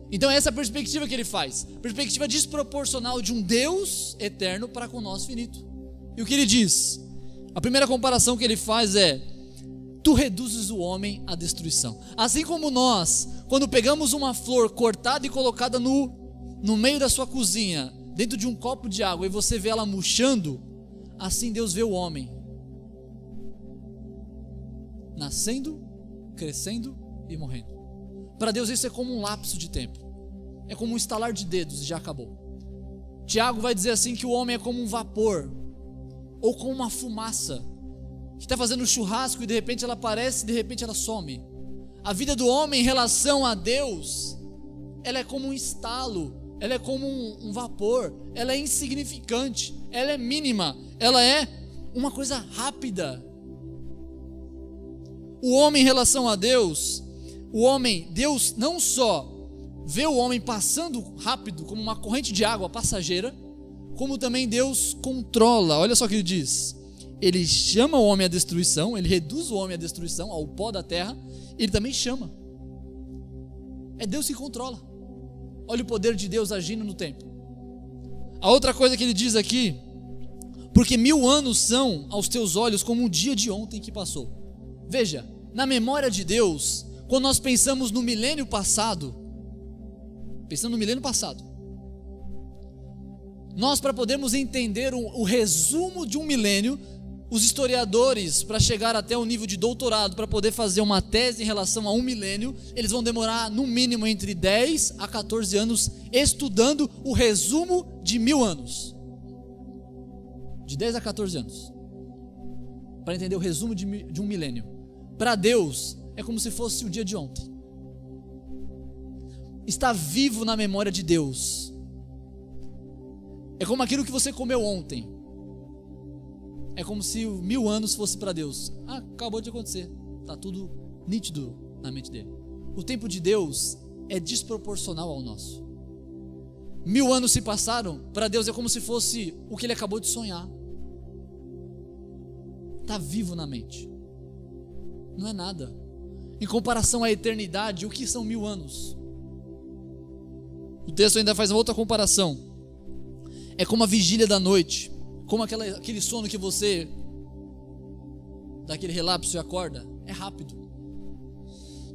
Então essa é a perspectiva que ele faz, perspectiva desproporcional de um Deus eterno para com nós finito. E o que ele diz? A primeira comparação que ele faz é: tu reduzes o homem à destruição. Assim como nós, quando pegamos uma flor cortada e colocada no meio da sua cozinha, dentro de um copo de água, e você vê ela murchando, assim Deus vê o homem nascendo, crescendo e morrendo. Para Deus isso é como um lapso de tempo, é como um estalar de dedos e já acabou. Tiago vai dizer assim que o homem é como um vapor, ou como uma fumaça que está fazendo churrasco e de repente ela aparece e de repente ela some. A vida do homem em relação a Deus, ela é como um estalo, ela é como um vapor, ela é insignificante, ela é mínima, ela é uma coisa rápida. O homem em relação a Deus, Deus não só vê o homem passando rápido como uma corrente de água passageira, como também Deus controla. Olha só o que ele diz: ele chama o homem à destruição, ele reduz o homem à destruição, ao pó da terra, ele também chama. É Deus que controla. Olha o poder de Deus agindo no tempo. A outra coisa que ele diz aqui, porque 1000 anos são aos teus olhos como um dia de ontem que passou. Veja, na memória de Deus, quando nós pensamos no milênio passado, nós, para podermos entender o resumo de um milênio, os historiadores, para chegar até o nível de doutorado, para poder fazer uma tese em relação a um milênio, eles vão demorar no mínimo entre 10 a 14 anos estudando o resumo de 1000 anos. De 10 a 14 anos. Para entender o resumo de um milênio. Para Deus, é como se fosse o dia de ontem. Está vivo na memória de Deus. É como aquilo que você comeu ontem. É como se 1000 anos fosse para Deus. Acabou de acontecer. Está tudo nítido na mente dele. O tempo de Deus é desproporcional ao nosso. 1000 anos se passaram, para Deus é como se fosse o que ele acabou de sonhar. Está vivo na mente. Não é nada. Em comparação à eternidade, o que são 1000 anos? O texto ainda faz uma outra comparação. É como a vigília da noite. Como aquele sono que você dá aquele relapso e acorda. É rápido.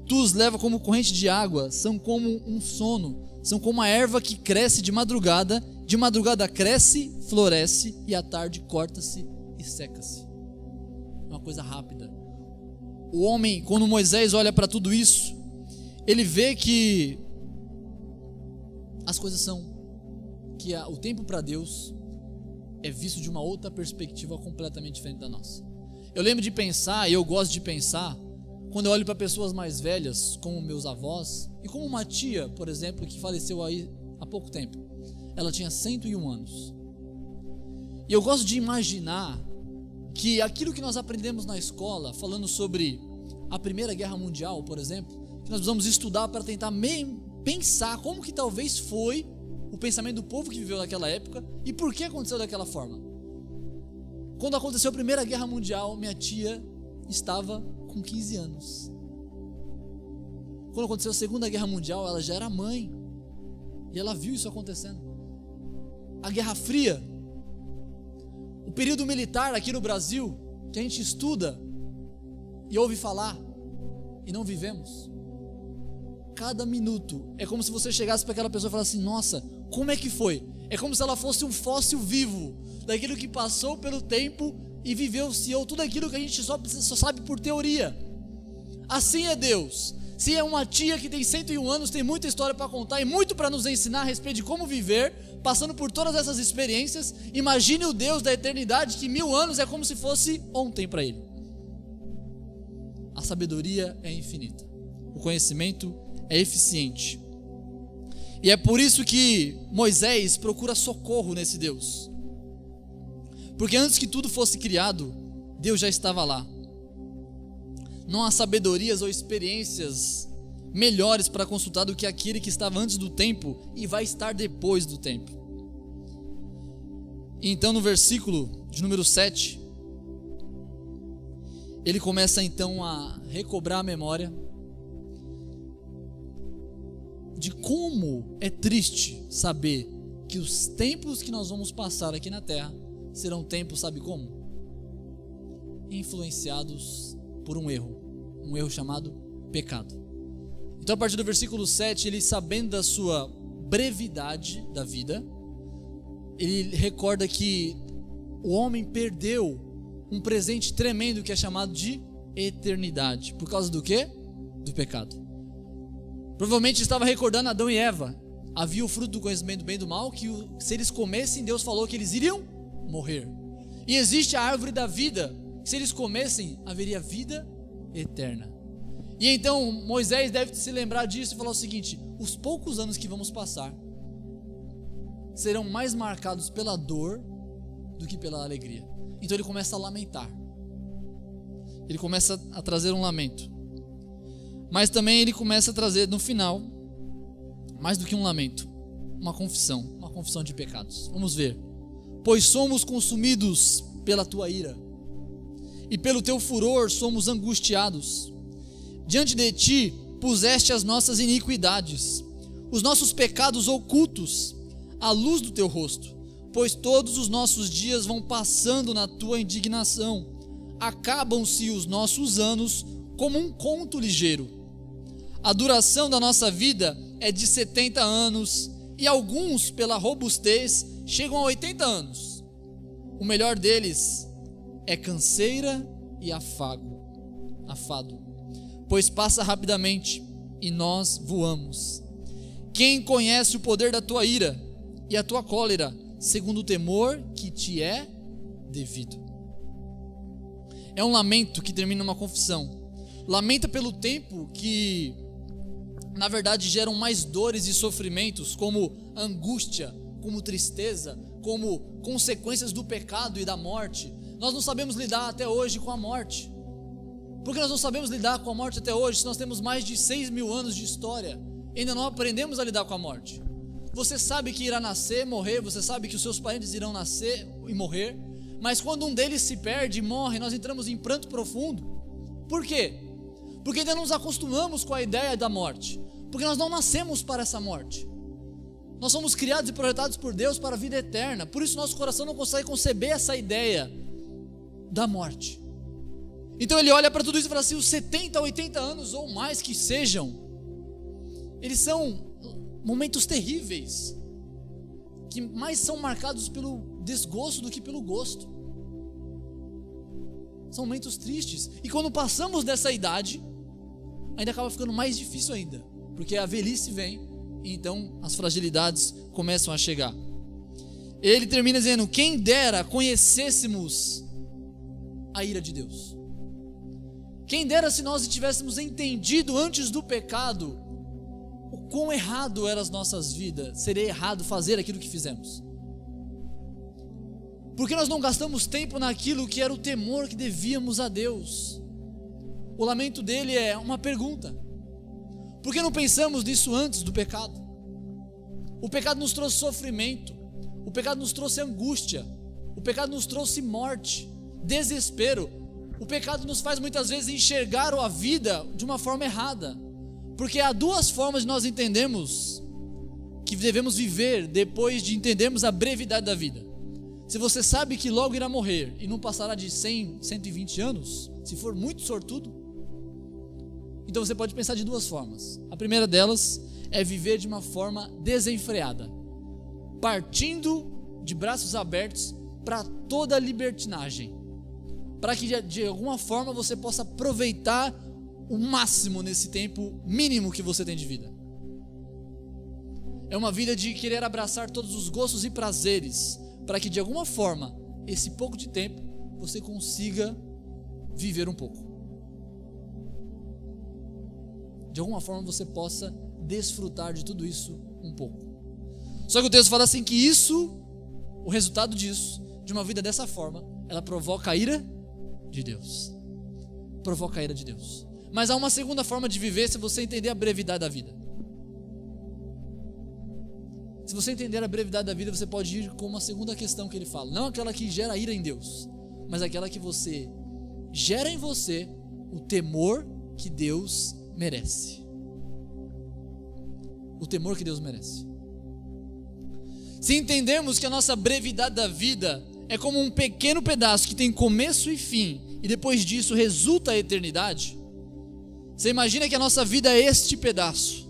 Tu os leva como corrente de água. São como um sono. São como a erva que cresce de madrugada cresce, floresce e à tarde corta-se e seca-se. Uma coisa rápida. O homem, quando Moisés olha para tudo isso, ele vê que as coisas são que o tempo para Deus é visto de uma outra perspectiva completamente diferente da nossa. Eu lembro de pensar, e eu gosto de pensar, quando eu olho para pessoas mais velhas, como meus avós, e como uma tia, por exemplo, que faleceu aí há pouco tempo. Ela tinha 101 anos. E eu gosto de imaginar que aquilo que nós aprendemos na escola, falando sobre a Primeira Guerra Mundial, por exemplo, que nós precisamos estudar para tentar pensar como que talvez foi o pensamento do povo que viveu naquela época e por que aconteceu daquela forma. Quando aconteceu a Primeira Guerra Mundial, minha tia estava com 15 anos. Quando aconteceu a Segunda Guerra Mundial, ela já era mãe e ela viu isso acontecendo. A Guerra Fria, o período militar aqui no Brasil, que a gente estuda e ouve falar e não vivemos. Cada minuto é como se você chegasse para aquela pessoa e falasse assim: nossa, como é que foi? É como se ela fosse um fóssil vivo daquilo que passou pelo tempo e vivenciou tudo aquilo que a gente só sabe por teoria. Assim é Deus. Se é uma tia que tem 101 anos, tem muita história para contar e muito para nos ensinar a respeito de como viver, passando por todas essas experiências. Imagine o Deus da eternidade, que 1000 anos é como se fosse ontem para ele. A sabedoria é infinita, o conhecimento é eficiente, e é por isso que Moisés procura socorro nesse Deus, porque antes que tudo fosse criado, Deus já estava lá. Não há sabedorias ou experiências melhores para consultar do que aquele que estava antes do tempo e vai estar depois do tempo. E então no versículo de número 7, ele começa então a recobrar a memória de como é triste saber que os tempos que nós vamos passar aqui na terra serão tempos, sabe como? Influenciados por um erro chamado pecado. Então a partir do versículo 7, ele, sabendo da sua brevidade da vida, ele recorda que o homem perdeu um presente tremendo que é chamado de eternidade. Por causa do quê? Do pecado. Provavelmente estava recordando Adão e Eva. Havia o fruto do conhecimento do bem e do mal, que se eles comessem, Deus falou que eles iriam morrer. E existe a árvore da vida, que se eles comessem, haveria vida eterna. E então Moisés deve se lembrar disso e falar o seguinte: os poucos anos que vamos passar serão mais marcados pela dor do que pela alegria. Então ele começa a lamentar. Ele começa a trazer um lamento. Mas também ele começa a trazer no final, mais do que um lamento, uma confissão de pecados. Vamos ver. Pois somos consumidos pela tua ira, e pelo teu furor somos angustiados. Diante de ti puseste as nossas iniquidades, os nossos pecados ocultos, à luz do teu rosto. pois todos os nossos dias vão passando na tua indignação. Acabam-se os nossos anos como um conto ligeiro. A duração da nossa vida é de 70 anos, e alguns, pela robustez, chegam a 80 anos. O melhor deles é canseira e afado, pois passa rapidamente e nós voamos. Quem conhece o poder da tua ira e a tua cólera, segundo o temor que te é devido? É um lamento que termina uma confissão. Lamenta pelo tempo que, na verdade, geram mais dores e sofrimentos, como angústia, como tristeza, como consequências do pecado e da morte. Nós não sabemos lidar até hoje com a morte. Por que nós não sabemos lidar com a morte até hoje, se nós temos mais de 6.000 anos de história? Ainda não aprendemos a lidar com a morte. Você sabe que irá nascer, morrer, você sabe que os seus parentes irão nascer e morrer, mas quando um deles se perde e morre, nós entramos em pranto profundo. Por quê? Porque ainda não nos acostumamos com a ideia da morte, porque nós não nascemos para essa morte. Nós somos criados e projetados por Deus para a vida eterna, por isso nosso coração não consegue conceber essa ideia da morte. Então ele olha para tudo isso e fala assim, os 70, 80 anos ou mais que sejam, eles são momentos terríveis, que mais são marcados pelo desgosto do que pelo gosto. São momentos tristes, e quando passamos dessa idade, ainda acaba ficando mais difícil ainda, porque a velhice vem, e então as fragilidades começam a chegar. Ele termina dizendo, quem dera conhecêssemos a ira de Deus. Quem dera se nós tivéssemos entendido antes do pecado o quão errado eram as nossas vidas, seria errado fazer aquilo que fizemos. Porque nós não gastamos tempo naquilo que era o temor que devíamos a Deus. O lamento dele é uma pergunta: por que não pensamos nisso antes do pecado? O pecado nos trouxe sofrimento, o pecado nos trouxe angústia, o pecado nos trouxe morte, desespero. O pecado nos faz muitas vezes enxergar a vida de uma forma errada, porque há duas formas de nós entendermos que devemos viver depois de entendermos a brevidade da vida. Se você sabe que logo irá morrer e não passará de 100, 120 anos, se for muito sortudo, então você pode pensar de duas formas. A primeira delas é viver de uma forma desenfreada, partindo de braços abertos para toda a libertinagem, para que de alguma forma você possa aproveitar o máximo nesse tempo mínimo que você tem de vida. É uma vida de querer abraçar todos os gostos e prazeres, para que de alguma forma, esse pouco de tempo, você consiga viver um pouco. De alguma forma você possa desfrutar de tudo isso um pouco. Só que o texto fala assim que isso, o resultado disso, de uma vida dessa forma, ela provoca a ira de Deus. Provoca a ira de Deus. Mas há uma segunda forma de viver se você entender a brevidade da vida. Se você entender a brevidade da vida, você pode ir com uma segunda questão que ele fala. Não aquela que gera ira em Deus, mas aquela que você gera em você o temor que Deus merece. O temor que Deus merece. Se entendermos que a nossa brevidade da vida é como um pequeno pedaço que tem começo e fim, e depois disso resulta a eternidade, você imagina que a nossa vida é este pedaço,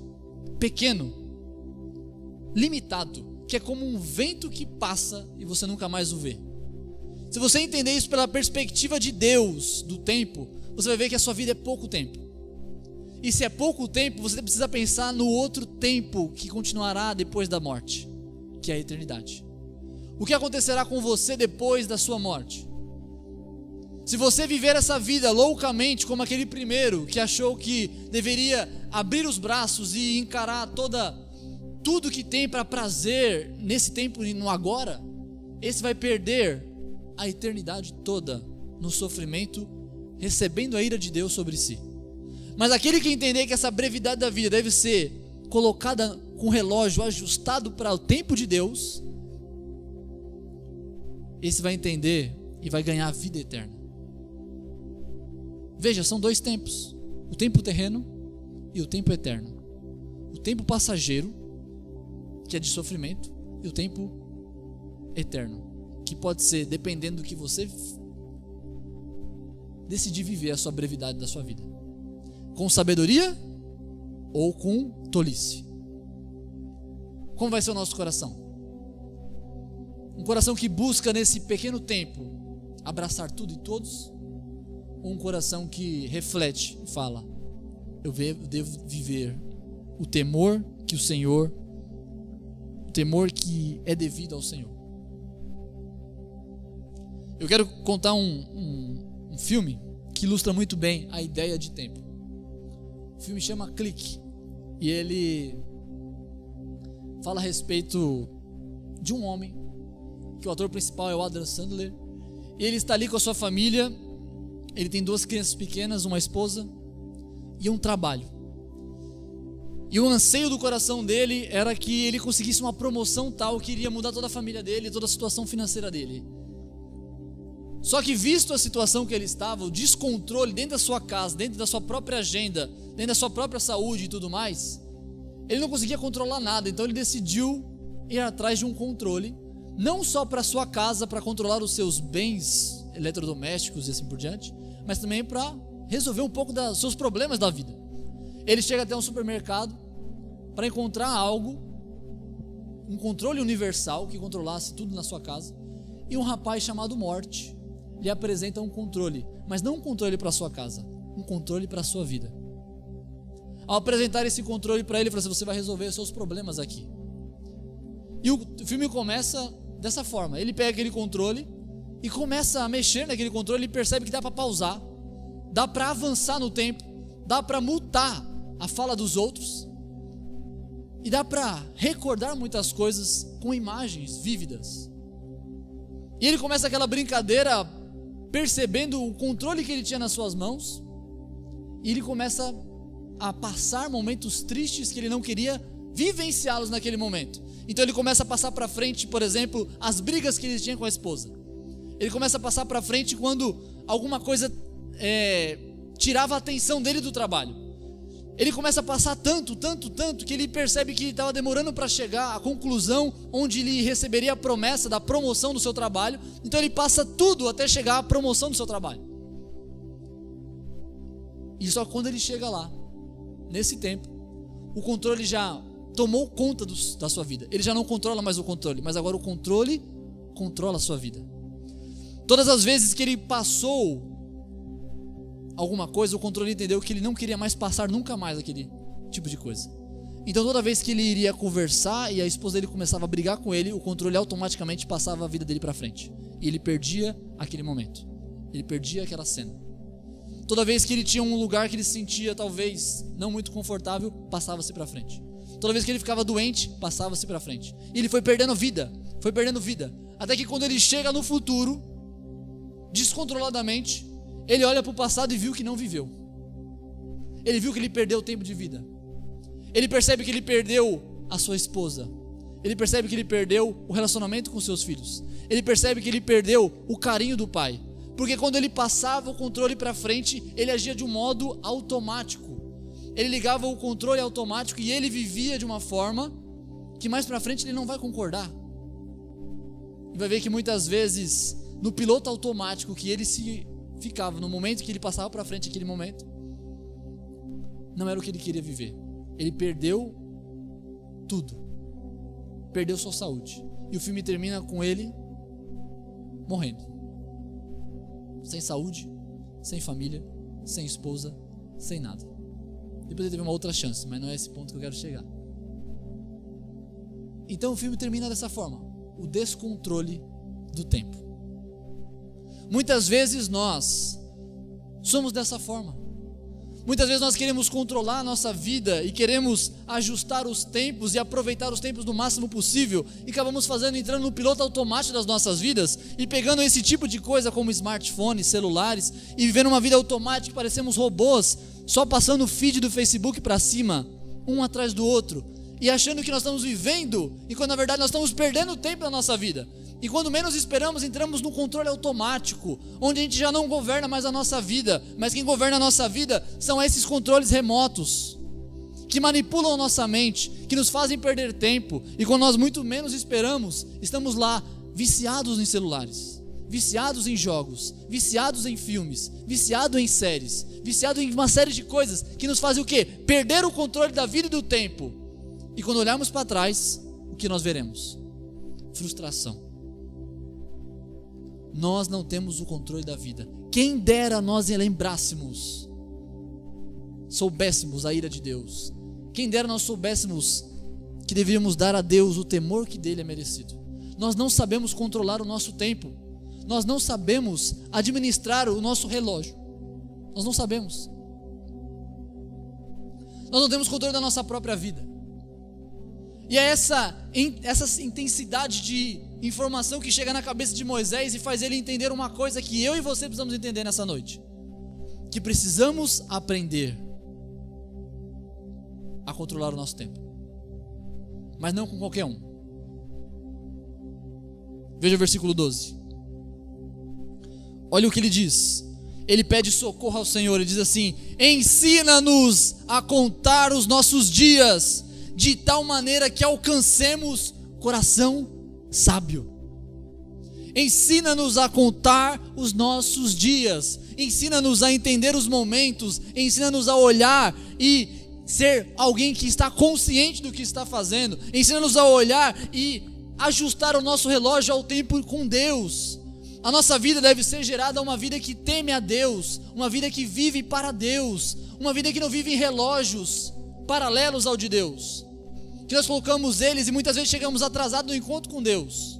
pequeno, limitado, que é como um vento que passa e você nunca mais o vê. Se você entender isso pela perspectiva de Deus, do tempo, você vai ver que a sua vida é pouco tempo. E se é pouco tempo, você precisa pensar no outro tempo que continuará depois da morte, que é a eternidade. O que acontecerá com você depois da sua morte? Se você viver essa vida loucamente, como aquele primeiro que achou que deveria abrir os braços e encarar tudo que tem para prazer nesse tempo e no agora, esse vai perder a eternidade toda no sofrimento, recebendo a ira de Deus sobre si. Mas aquele que entender que essa brevidade da vida deve ser colocada com o relógio ajustado para o tempo de Deus, esse vai entender e vai ganhar a vida eterna. Veja, são dois tempos: o tempo terreno e o tempo eterno. O tempo passageiro, que é de sofrimento, e o tempo eterno, que pode ser, dependendo do que você decidir viver a sua brevidade da sua vida, com sabedoria ou com tolice. Como vai ser o nosso coração? Um coração que busca nesse pequeno tempo abraçar tudo e todos, ou um coração que reflete e fala: eu devo viver o temor que o Senhor, o temor que é devido ao Senhor. Eu quero contar um filme que ilustra muito bem a ideia de tempo. O filme chama Clique, e ele fala a respeito de um homem, que o ator principal é o Adam Sandler, e ele está ali com a sua família. Ele tem 2 crianças pequenas, uma esposa e um trabalho. E o anseio do coração dele era que ele conseguisse uma promoção tal que iria mudar toda a família dele, toda a situação financeira dele. Só que, visto a situação que ele estava, o descontrole dentro da sua casa, dentro da sua própria agenda, dentro da sua própria saúde e tudo mais, ele não conseguia controlar nada. Então ele decidiu ir atrás de um controle, não só para sua casa, para controlar os seus bens eletrodomésticos e assim por diante, mas também para resolver um pouco dos seus problemas da vida. Ele chega até um supermercado para encontrar algo, um controle universal que controlasse tudo na sua casa, e um rapaz chamado Morty lhe apresenta um controle, mas não um controle para sua casa, um controle para a sua vida. Ao apresentar esse controle para ele, ele falou assim: você vai resolver os seus problemas aqui. E o filme começa dessa forma: ele pega aquele controle e começa a mexer naquele controle. Ele percebe que dá para pausar, dá para avançar no tempo, dá para mutar a fala dos outros, e dá para recordar muitas coisas com imagens vívidas. E ele começa aquela brincadeira, percebendo o controle que ele tinha nas suas mãos, e ele começa a passar momentos tristes que ele não queria vivenciá-los naquele momento. Então ele começa a passar para frente, por exemplo, as brigas que ele tinha com a esposa. Ele começa a passar para frente quando alguma coisa tirava a atenção dele do trabalho. Ele começa a passar tanto, que ele percebe que estava demorando para chegar à conclusão onde ele receberia a promessa da promoção do seu trabalho. Então ele passa tudo até chegar à promoção do seu trabalho. E só quando ele chega lá, nesse tempo, o controle já tomou conta da sua vida. Ele já não controla mais o controle, mas agora o controle controla a sua vida. Todas as vezes que ele passou alguma coisa, o controle entendeu que ele não queria mais passar nunca mais aquele tipo de coisa. Então toda vez que ele iria conversar e a esposa dele começava a brigar com ele, o controle automaticamente passava a vida dele para frente. E ele perdia aquele momento. Ele perdia aquela cena. Toda vez que ele tinha um lugar que ele se sentia talvez não muito confortável, passava-se para frente. Toda vez que ele ficava doente, passava-se para frente. E ele foi perdendo vida, até que quando ele chega no futuro, descontroladamente, ele olha para o passado e viu que não viveu. Ele viu que ele perdeu tempo de vida. Ele percebe que ele perdeu a sua esposa. Ele percebe que ele perdeu o relacionamento com seus filhos. Ele percebe que ele perdeu o carinho do pai. Porque quando ele passava o controle para frente, ele agia de um modo automático. Ele ligava o controle automático e ele vivia de uma forma que mais para frente ele não vai concordar. E vai ver que muitas vezes, no piloto automático que ele se ficava, no momento que ele passava para frente aquele momento, não era o que ele queria viver. Ele perdeu tudo. Perdeu sua saúde. E o filme termina com ele morrendo. Sem saúde, sem família, sem esposa, sem nada. Depois ele teve uma outra chance, mas não é esse ponto que eu quero chegar. Então o filme termina dessa forma: o descontrole do tempo. Muitas vezes nós somos dessa forma. Muitas vezes nós queremos controlar a nossa vida e queremos ajustar os tempos e aproveitar os tempos do máximo possível, e acabamos entrando no piloto automático das nossas vidas e pegando esse tipo de coisa como smartphones, celulares, e vivendo uma vida automática. Parecemos robôs, só passando o feed do Facebook para cima, um atrás do outro, e achando que nós estamos vivendo, e quando na verdade nós estamos perdendo tempo na nossa vida. E quando menos esperamos, entramos no controle automático, onde a gente já não governa mais a nossa vida, mas quem governa a nossa vida são esses controles remotos, que manipulam a nossa mente, que nos fazem perder tempo, e quando nós muito menos esperamos, estamos lá viciados em celulares, viciados em jogos, viciados em filmes, viciados em séries, viciados em uma série de coisas que nos fazem o quê? Perder o controle da vida e do tempo. E quando olharmos para trás, o que nós veremos? Frustração. Nós não temos o controle da vida. Quem dera nós lembrássemos, soubéssemos a ira de Deus. Quem dera nós soubéssemos que deveríamos dar a Deus o temor que dele é merecido. Nós não sabemos controlar o nosso tempo. Nós não sabemos administrar o nosso relógio. Nós não sabemos. Nós não temos controle da nossa própria vida. E é essa intensidade de informação que chega na cabeça de Moisés e faz ele entender uma coisa que eu e você precisamos entender nessa noite. Que precisamos aprender a controlar o nosso tempo. Mas não com qualquer um. Veja o versículo 12. Olha o que ele diz. Ele pede socorro ao Senhor. Ele diz assim: ensina-nos a contar os nossos dias, de tal maneira que alcancemos coração sábio. Ensina-nos a contar os nossos dias. Ensina-nos a entender os momentos. Ensina-nos a olhar e ser alguém que está consciente do que está fazendo. Ensina-nos a olhar e ajustar o nosso relógio ao tempo com Deus. A nossa vida deve ser gerada uma vida que teme a Deus, uma vida que vive para Deus, uma vida que não vive em relógios paralelos ao de Deus, que nós colocamos eles e muitas vezes chegamos atrasados no encontro com Deus.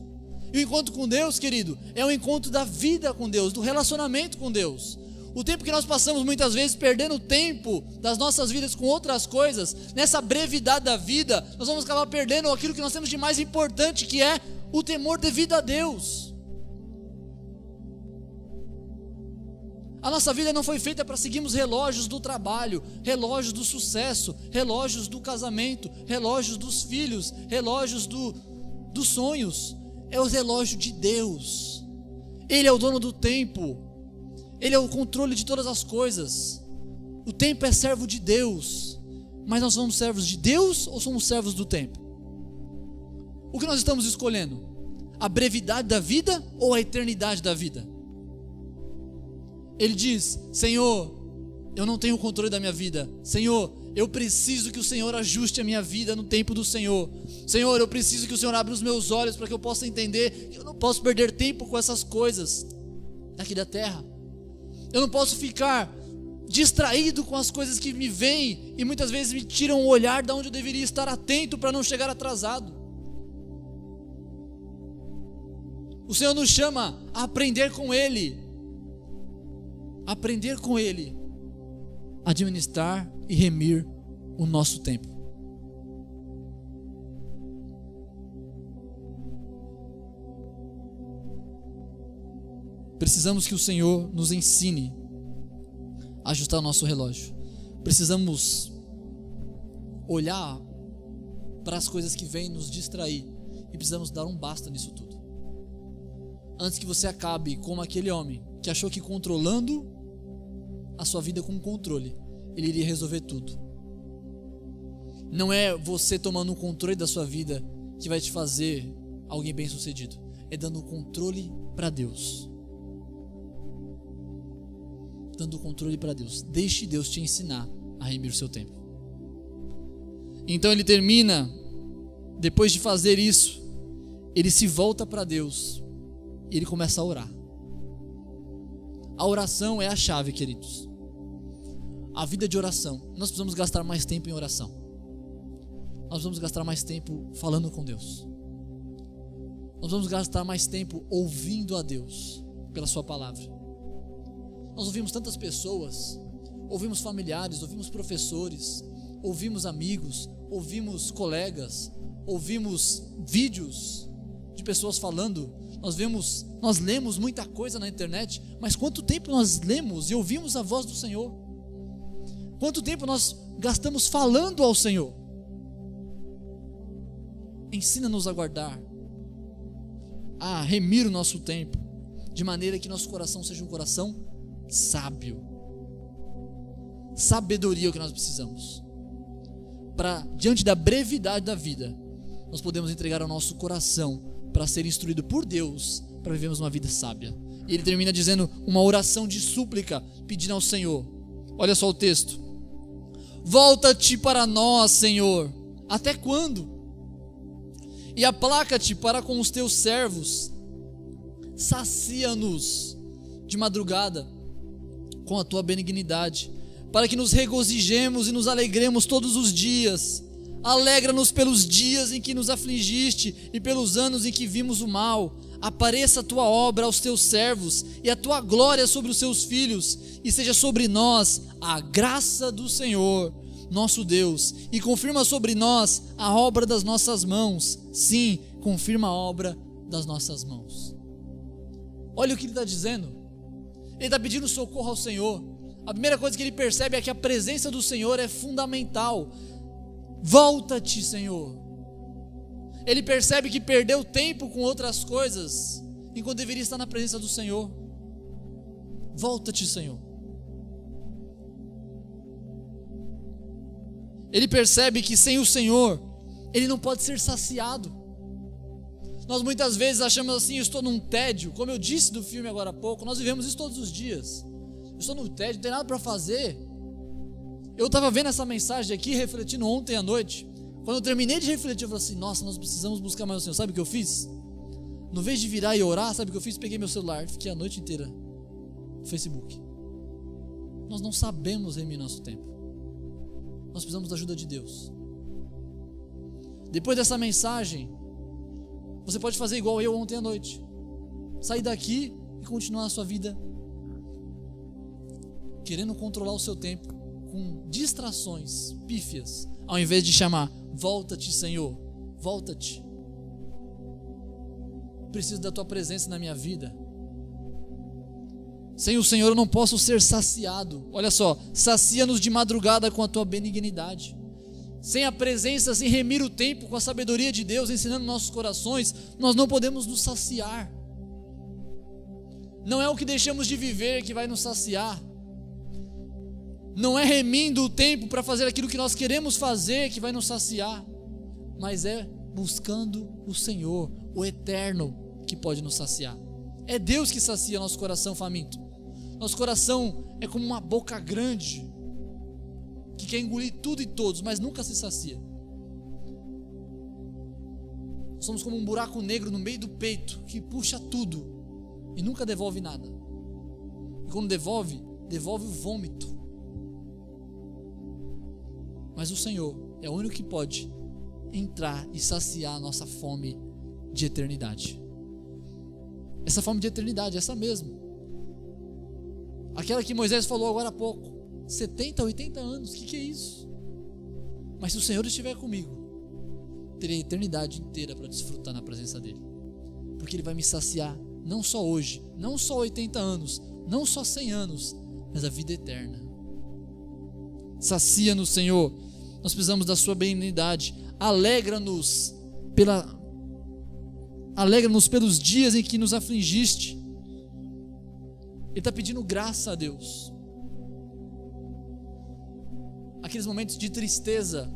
E o encontro com Deus, querido, é o encontro da vida com Deus, do relacionamento com Deus. O tempo que nós passamos muitas vezes perdendo tempo das nossas vidas com outras coisas, nessa brevidade da vida, nós vamos acabar perdendo aquilo que nós temos de mais importante, que é o temor devido a Deus. A nossa vida não foi feita para seguirmos relógios do trabalho, relógios do sucesso, relógios do casamento, relógios dos filhos, relógios dos sonhos. É o relógio de Deus. Ele é o dono do tempo. Ele é o controle de todas as coisas. O tempo é servo de Deus. Mas nós somos servos de Deus ou somos servos do tempo? O que nós estamos escolhendo? A brevidade da vida ou a eternidade da vida? Ele diz: Senhor, eu não tenho o controle da minha vida. Senhor, eu preciso que o Senhor ajuste a minha vida no tempo do Senhor. Senhor, eu preciso que o Senhor abra os meus olhos para que eu possa entender que eu não posso perder tempo com essas coisas daqui da terra. Eu não posso ficar distraído com as coisas que me vêm e muitas vezes me tiram o olhar de onde eu deveria estar atento para não chegar atrasado. O Senhor nos chama a aprender com Ele. Aprender com Ele, administrar e remir o nosso tempo. Precisamos que o Senhor nos ensine a ajustar o nosso relógio. Precisamos olhar para as coisas que vêm nos distrair e precisamos dar um basta nisso tudo. Antes que você acabe como aquele homem que achou que controlando a sua vida com controle, ele iria resolver tudo. Não é você tomando o controle da sua vida que vai te fazer alguém bem sucedido. É dando o controle para Deus. Dando o controle para Deus. Deixe Deus te ensinar a remir o seu tempo. Então ele termina, depois de fazer isso, ele se volta para Deus e ele começa a orar. A oração é a chave, queridos. A vida de oração. Nós precisamos gastar mais tempo em oração. Nós precisamos gastar mais tempo falando com Deus. Nós vamos gastar mais tempo ouvindo a Deus pela sua palavra. Nós ouvimos tantas pessoas, ouvimos familiares, ouvimos professores, ouvimos amigos, ouvimos colegas, ouvimos vídeos de pessoas falando. Nós lemos muita coisa na internet, mas quanto tempo nós lemos e ouvimos a voz do Senhor? Quanto tempo nós gastamos falando ao Senhor? Ensina-nos a guardar, a remir o nosso tempo, de maneira que nosso coração seja um coração sábio. Sabedoria é o que nós precisamos. Para, diante da brevidade da vida, nós podemos entregar ao nosso coração para ser instruído por Deus, para vivermos uma vida sábia. E ele termina dizendo uma oração de súplica, pedindo ao Senhor. Olha só o texto. Volta-te para nós, Senhor. Até quando? E aplaca-te para com os teus servos. Sacia-nos de madrugada com a tua benignidade, para que nos regozijemos e nos alegremos todos os dias. Alegra-nos pelos dias em que nos afligiste e pelos anos em que vimos o mal. Apareça a tua obra aos teus servos e a tua glória sobre os seus filhos, e seja sobre nós a graça do Senhor, nosso Deus, e confirma sobre nós a obra das nossas mãos. Sim, confirma a obra das nossas mãos. Olha o que ele está dizendo. Ele está pedindo socorro ao Senhor. A primeira coisa que ele percebe é que a presença do Senhor é fundamental. Volta-te, Senhor. Ele percebe que perdeu tempo com outras coisas, enquanto deveria estar na presença do Senhor. Volta-te, Senhor. Ele percebe que sem o Senhor, ele não pode ser saciado. Nós muitas vezes achamos assim, eu estou num tédio, como eu disse do filme agora há pouco, nós vivemos isso todos os dias. Eu estou num tédio, não tem nada para fazer. Eu estava vendo essa mensagem aqui, refletindo ontem à noite. Quando eu terminei de refletir, eu falei assim, nossa, nós precisamos buscar mais o Senhor. Sabe o que eu fiz? No vez de virar e orar, sabe o que eu fiz? Peguei meu celular, fiquei a noite inteira no Facebook. Nós não sabemos remir nosso tempo. Nós precisamos da ajuda de Deus. Depois dessa mensagem, você pode fazer igual eu ontem à noite. Sair daqui e continuar a sua vida querendo controlar o seu tempo com distrações pífias, ao invés de chamar, volta-te, Senhor, volta-te. Preciso da tua presença na minha vida. Sem o Senhor eu não posso ser saciado. Olha só, sacia-nos de madrugada com a tua benignidade. Sem a presença, sem remir o tempo com a sabedoria de Deus ensinando nossos corações, nós não podemos nos saciar. Não é o que deixamos de viver que vai nos saciar. Não é remindo o tempo para fazer aquilo que nós queremos fazer que vai nos saciar, mas é buscando o Senhor, o eterno, que pode nos saciar. É Deus que sacia nosso coração faminto. Nosso coração é como uma boca grande que quer engolir tudo e todos, mas nunca se sacia. Somos como um buraco negro no meio do peito que puxa tudo e nunca devolve nada. E quando devolve o vômito. Mas o Senhor é o único que pode entrar e saciar a nossa fome de eternidade. Essa fome de eternidade, essa mesmo. Aquela que Moisés falou agora há pouco. 70, 80 anos, o que é isso? Mas se o Senhor estiver comigo, terei a eternidade inteira para desfrutar na presença dEle. Porque Ele vai me saciar, não só hoje, não só 80 anos, não só 100 anos, mas a vida eterna. Sacia-nos, Senhor. Nós precisamos da sua benignidade. Alegra-nos pelos dias em que nos afligiste. Ele está pedindo graça a Deus. Aqueles momentos de tristeza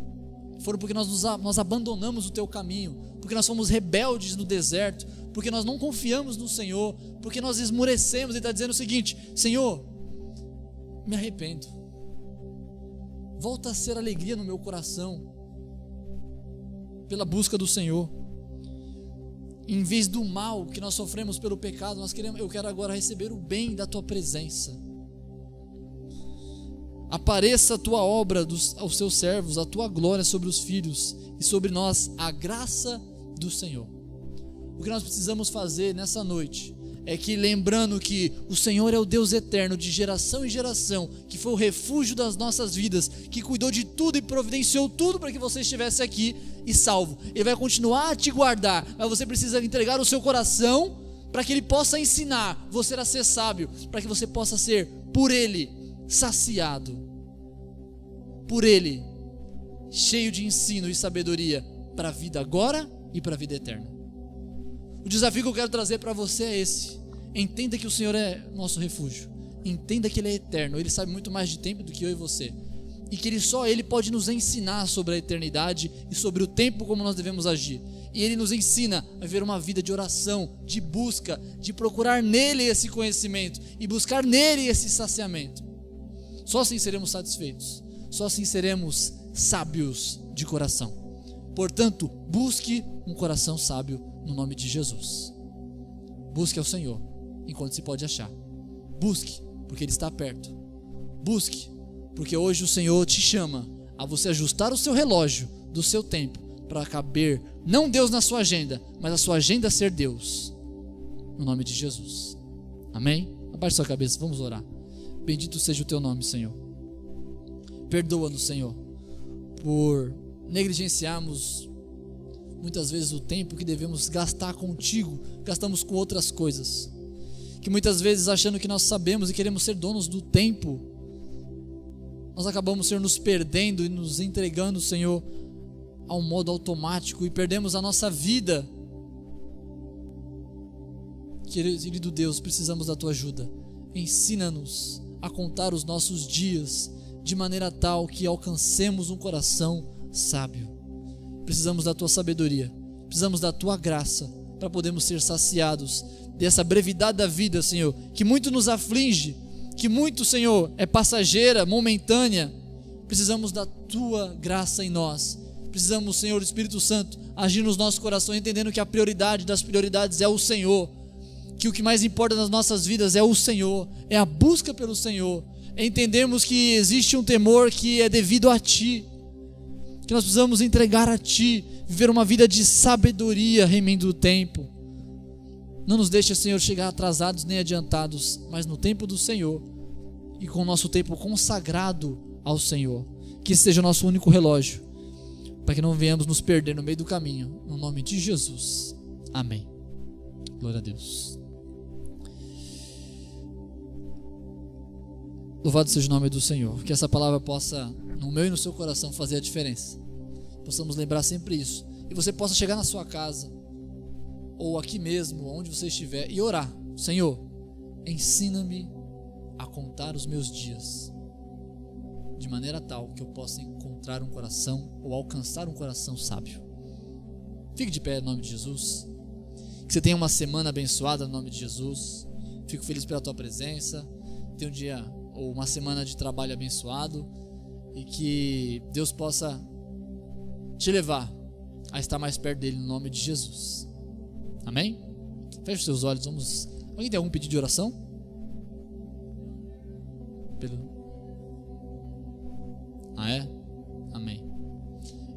foram porque nós abandonamos o teu caminho, porque nós fomos rebeldes no deserto, porque nós não confiamos no Senhor, porque nós esmurecemos. Ele está dizendo o seguinte: Senhor, me arrependo. Volta a ser alegria no meu coração pela busca do Senhor. Em vez do mal que nós sofremos pelo pecado, eu quero agora receber o bem da tua presença. Apareça a tua obra aos seus servos, a tua glória sobre os filhos e sobre nós a graça do Senhor. O que nós precisamos fazer nessa noite é que, lembrando que o Senhor é o Deus eterno de geração em geração, que foi o refúgio das nossas vidas, que cuidou de tudo e providenciou tudo para que você estivesse aqui e salvo. Ele vai continuar a te guardar, mas você precisa entregar o seu coração para que Ele possa ensinar você a ser sábio, para que você possa ser por Ele saciado, por Ele cheio de ensino e sabedoria para a vida agora e para a vida eterna. O desafio que eu quero trazer para você é esse: entenda que o Senhor é nosso refúgio, entenda que Ele é eterno, Ele sabe muito mais de tempo do que eu e você, e que Ele pode nos ensinar sobre a eternidade e sobre o tempo como nós devemos agir. E Ele nos ensina a viver uma vida de oração, de busca, de procurar nele esse conhecimento e buscar nele esse saciamento. Só assim seremos satisfeitos, só assim seremos sábios de coração. Portanto, busque um coração sábio no nome de Jesus. Busque ao Senhor enquanto se pode achar. Busque, porque Ele está perto. Busque, porque hoje o Senhor te chama a você ajustar o seu relógio do seu tempo para caber, não Deus na sua agenda, mas a sua agenda ser Deus. No nome de Jesus. Amém? Abaixe sua cabeça, vamos orar. Bendito seja o teu nome, Senhor. Perdoa-nos, Senhor, por negligenciarmos muitas vezes o tempo que devemos gastar contigo, gastamos com outras coisas. Que muitas vezes, achando que nós sabemos e queremos ser donos do tempo, nós acabamos, Senhor, nos perdendo e nos entregando, Senhor, a um modo automático e perdemos a nossa vida. Querido Deus, precisamos da tua ajuda. Ensina-nos a contar os nossos dias de maneira tal que alcancemos um coração sábio. Precisamos da tua sabedoria, precisamos da tua graça para podermos ser saciados dessa brevidade da vida, Senhor, que muito nos aflige, que muito, Senhor, é passageira, momentânea. Precisamos da tua graça em nós. Precisamos, Senhor, do Espírito Santo agir nos nossos corações, entendendo que a prioridade das prioridades é o Senhor, que o que mais importa nas nossas vidas é o Senhor, é a busca pelo Senhor. Entendemos que existe um temor que é devido a Ti, que nós precisamos entregar a Ti, viver uma vida de sabedoria, remendo o tempo. Não nos deixe, Senhor, chegar atrasados nem adiantados, mas no tempo do Senhor e com o nosso tempo consagrado ao Senhor. Que esse seja o nosso único relógio, para que não venhamos nos perder no meio do caminho, no nome de Jesus. Amém. Glória a Deus. Louvado seja o nome do Senhor. Que essa palavra possa, no meu e no seu coração, fazer a diferença. Possamos lembrar sempre isso. E você possa chegar na sua casa, ou aqui mesmo, onde você estiver, e orar: Senhor, ensina-me a contar os meus dias, de maneira tal que eu possa encontrar um coração, ou alcançar um coração sábio. Fique de pé no nome de Jesus. Que você tenha uma semana abençoada no nome de Jesus. Fico feliz pela tua presença. Tenha um dia ou uma semana de trabalho abençoado, e que Deus possa te levar a estar mais perto dele no nome de Jesus. Amém? Feche os seus olhos, vamos. Alguém tem algum pedido de oração? Ah, é? Amém.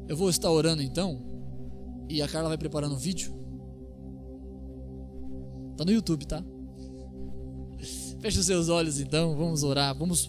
Eu vou estar orando então, e a Carla vai preparando um vídeo. Tá no YouTube, tá? Feche os seus olhos então, vamos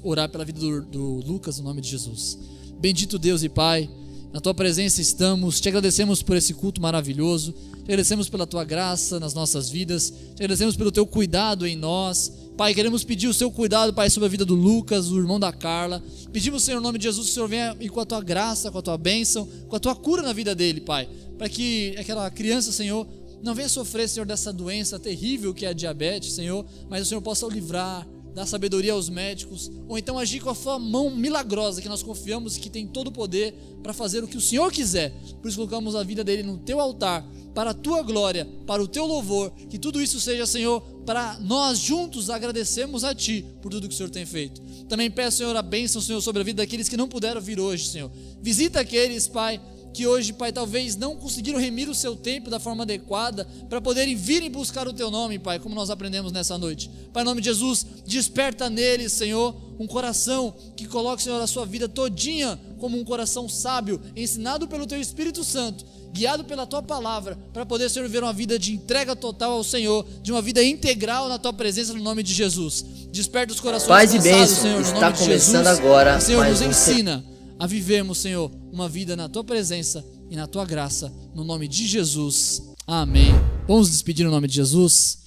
orar pela vida do Lucas no nome de Jesus. Bendito Deus e Pai, na tua presença estamos, te agradecemos por esse culto maravilhoso, te agradecemos pela tua graça nas nossas vidas, te agradecemos pelo teu cuidado em nós. Pai, queremos pedir o seu cuidado, Pai, sobre a vida do Lucas, o irmão da Carla. Pedimos, Senhor, no nome de Jesus, que o Senhor venha e com a tua graça, com a tua bênção, com a tua cura na vida dele, Pai, para que aquela criança, Senhor, não venha sofrer, Senhor, dessa doença terrível que é a diabetes, Senhor, mas o Senhor possa o livrar, dar sabedoria aos médicos, ou então agir com a sua mão milagrosa, que nós confiamos que tem todo o poder para fazer o que o Senhor quiser. Por isso colocamos a vida dele no teu altar, para a tua glória, para o teu louvor, que tudo isso seja, Senhor, para nós juntos agradecermos a Ti por tudo que o Senhor tem feito. Também peço, Senhor, a bênção, Senhor, sobre a vida daqueles que não puderam vir hoje, Senhor. Visita aqueles, Pai, que hoje, Pai, talvez não conseguiram remir o seu tempo da forma adequada para poderem vir e buscar o Teu nome, Pai, como nós aprendemos nessa noite. Pai, em nome de Jesus, desperta neles, Senhor, um coração que coloque, Senhor, a sua vida todinha como um coração sábio, ensinado pelo Teu Espírito Santo, guiado pela Tua palavra, para poder, Senhor, viver uma vida de entrega total ao Senhor, de uma vida integral na Tua presença, no nome de Jesus. Desperta os corações Paz cansados, e bênção, Senhor, no está nome de começando Jesus. agora Senhor, mais nos um ensina a vivermos, Senhor, uma vida na Tua presença e na Tua graça, no nome de Jesus. Amém. Vamos despedir no nome de Jesus.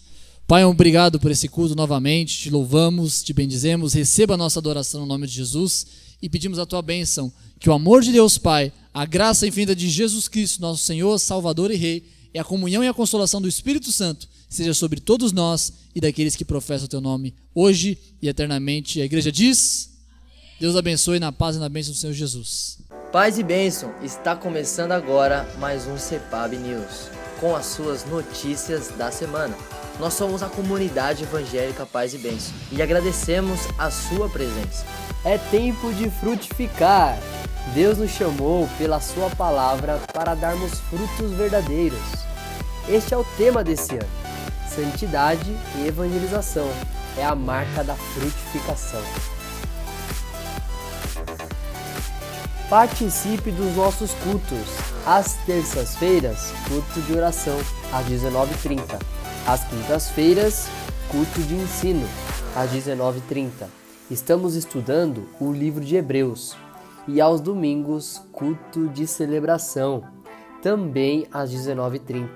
Pai, obrigado por esse culto novamente, te louvamos, te bendizemos, receba a nossa adoração no nome de Jesus e pedimos a Tua bênção, que o amor de Deus Pai, a graça infinita de Jesus Cristo, nosso Senhor, Salvador e Rei, e a comunhão e a consolação do Espírito Santo seja sobre todos nós e daqueles que professam o Teu nome hoje e eternamente. A igreja diz: Deus abençoe na paz e na bênção do Senhor Jesus. Paz e bênção, está começando agora mais um CEPAB News. com as suas notícias da semana. Nós somos a comunidade evangélica Paz e Bênção e agradecemos a sua presença. É tempo de frutificar. Deus nos chamou pela sua palavra para darmos frutos verdadeiros. Este é o tema desse ano. Santidade e evangelização é a marca da frutificação. Participe dos nossos cultos. Às terças-feiras, culto de oração, às 19h30. Às quintas-feiras, culto de ensino, às 19h30. Estamos estudando o livro de Hebreus. E aos domingos, culto de celebração, também às 19h30.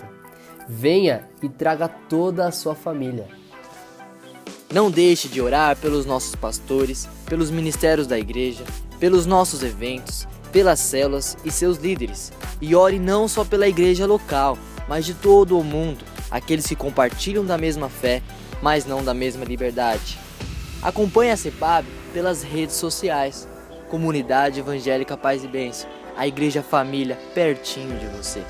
Venha e traga toda a sua família. Não deixe de orar pelos nossos pastores, pelos ministérios da igreja, pelos nossos eventos, pelas células e seus líderes. E ore não só pela igreja local, mas de todo o mundo, aqueles que compartilham da mesma fé, mas não da mesma liberdade. Acompanhe a CEPAB pelas redes sociais. Comunidade Evangélica Paz e Bênção, a igreja família pertinho de você.